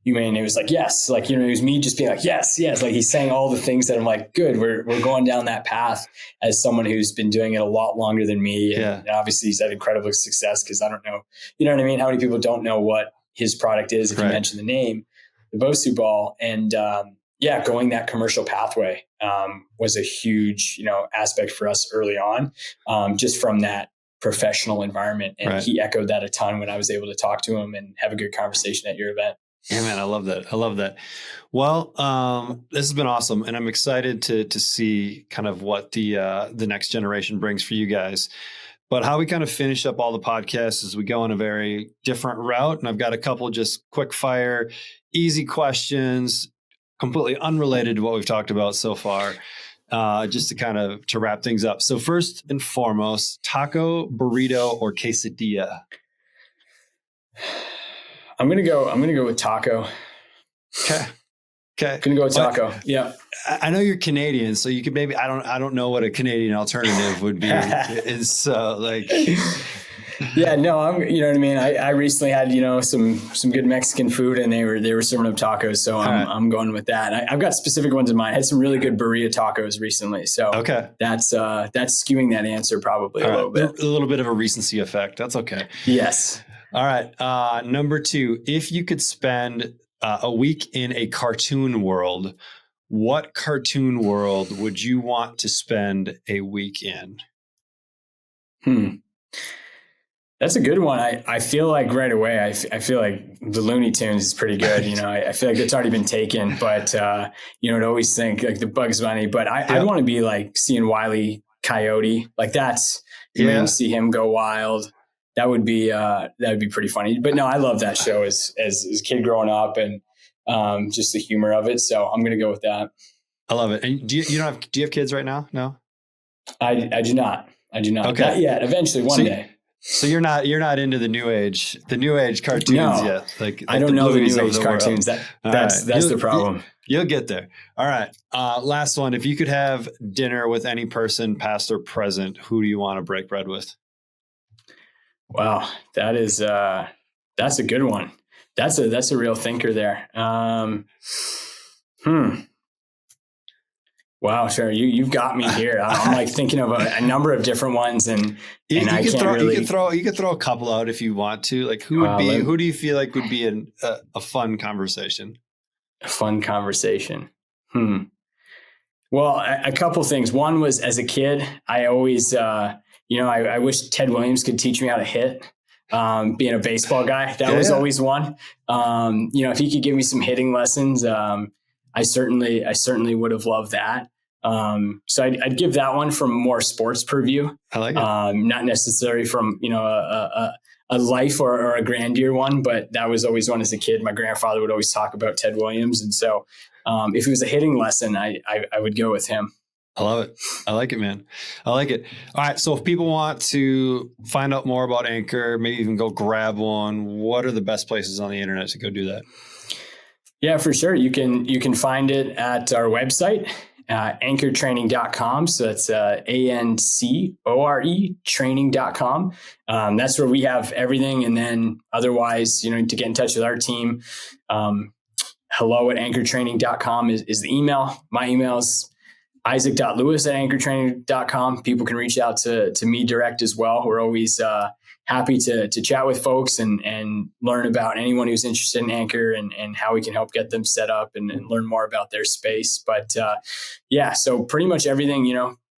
it was like, yes, like, it was me just being like, yes, like he's saying all the things that I'm like, good, we're going down that path as someone who's been doing it a lot longer than me. And obviously he's had incredible success, because I don't know, you know what I mean? How many people don't know what his product is if you mention the name, the Bosu ball. And going that commercial pathway was a huge, aspect for us early on, just from that professional environment. And he echoed that a ton when I was able to talk to him and have a good conversation at your event. Yeah, man, I love that. Well, this has been awesome, and I'm excited to see kind of what the next generation brings for you guys. But how we kind of finish up all the podcasts is we go on a very different route, and I've got a couple just quick fire, easy questions, completely unrelated to what we've talked about so far, just to kind of to wrap things up. So first and foremost, taco, burrito, or quesadilla? I'm gonna go with taco. Okay. Gonna go with taco. Well, yeah. I know you're Canadian, so you could maybe I don't know what a Canadian alternative would be. It's like yeah, no, you know what I mean. I recently had some good Mexican food, and they were serving up tacos, so I'm going with that. I've got specific ones in mind. I had some really good burrito tacos recently, so that's skewing that answer probably a little bit. A little bit of a recency effect. That's okay. Yes. All right. Number 2, if you could spend a week in a cartoon world, what cartoon world would you want to spend a week in? That's a good one. I feel like right away, I feel like the Looney Tunes is pretty good. I feel like it's already been taken, but I'd always think like the Bugs Bunny, but I'd want to be like seeing Wile E. Coyote. Like that's, see him go wild. That would be pretty funny. But no, I love that show as a kid growing up, and just the humor of it. So I'm going to go with that. I love it. And do you have kids right now? No, I do not. Okay. Not yet. Eventually, one day. So you're not into the new age cartoons yet. Like I don't know the new age cartoons. That's the problem. You'll get there. All right. Last one. If you could have dinner with any person, past or present, who do you want to break bread with? Wow, that's a good one. That's a real thinker there. Wow, sure. You've got me here. I'm like thinking of a number of different ones, and you could throw a couple out if you want to. Like who do you feel like would be a fun conversation? A fun conversation. Well, a couple things. One was as a kid, I always I wish Ted Williams could teach me how to hit. Being a baseball guy, that was always one. If he could give me some hitting lessons, I certainly would have loved that. So I'd give that one from more sports purview. I like it. Not necessarily from a life or a grandeur one, but that was always one as a kid. My grandfather would always talk about Ted Williams, and so if it was a hitting lesson, I would go with him. I love it. I like it, man. I like it. All right. So if people want to find out more about Ancore, maybe even go grab one, what are the best places on the internet to go do that? Yeah, for sure. You can find it at our website, ancoretraining.com. So that's ANCORE training.com. That's where we have everything. And then otherwise, to get in touch with our team, hello@ancoretraining.com is the email. My email is isaac.lewis@ancoretraining.com. People can reach out to me direct as well. We're always happy to chat with folks and learn about anyone who's interested in Ancore and how we can help get them set up and learn more about their space. But so pretty much everything,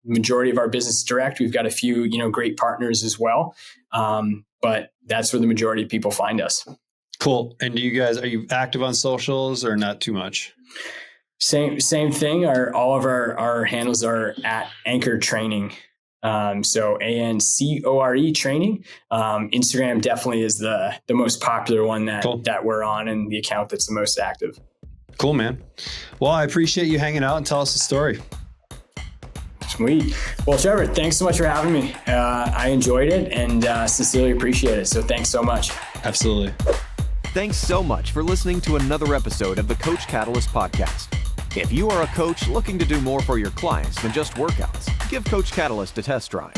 majority of our business is direct. We've got a few, great partners as well. But that's where the majority of people find us. Cool. And are you active on socials or not too much? Same thing. All of our handles are at Ancore Training. So ANCORE Training. Instagram definitely is the most popular one that we're on, and the account that's the most active. Cool, man. Well, I appreciate you hanging out and tell us the story. Sweet. Well, Trevor, thanks so much for having me. I enjoyed it and sincerely appreciate it. So thanks so much. Absolutely. Thanks so much for listening to another episode of the Coach Catalyst podcast. If you are a coach looking to do more for your clients than just workouts, give Coach Catalyst a test drive.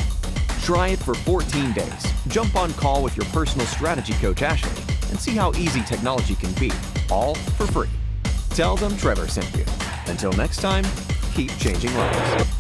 Try it for 14 days. Jump on call with your personal strategy coach, Ashley, and see how easy technology can be, all for free. Tell them Trevor sent you. Until next time, keep changing lives.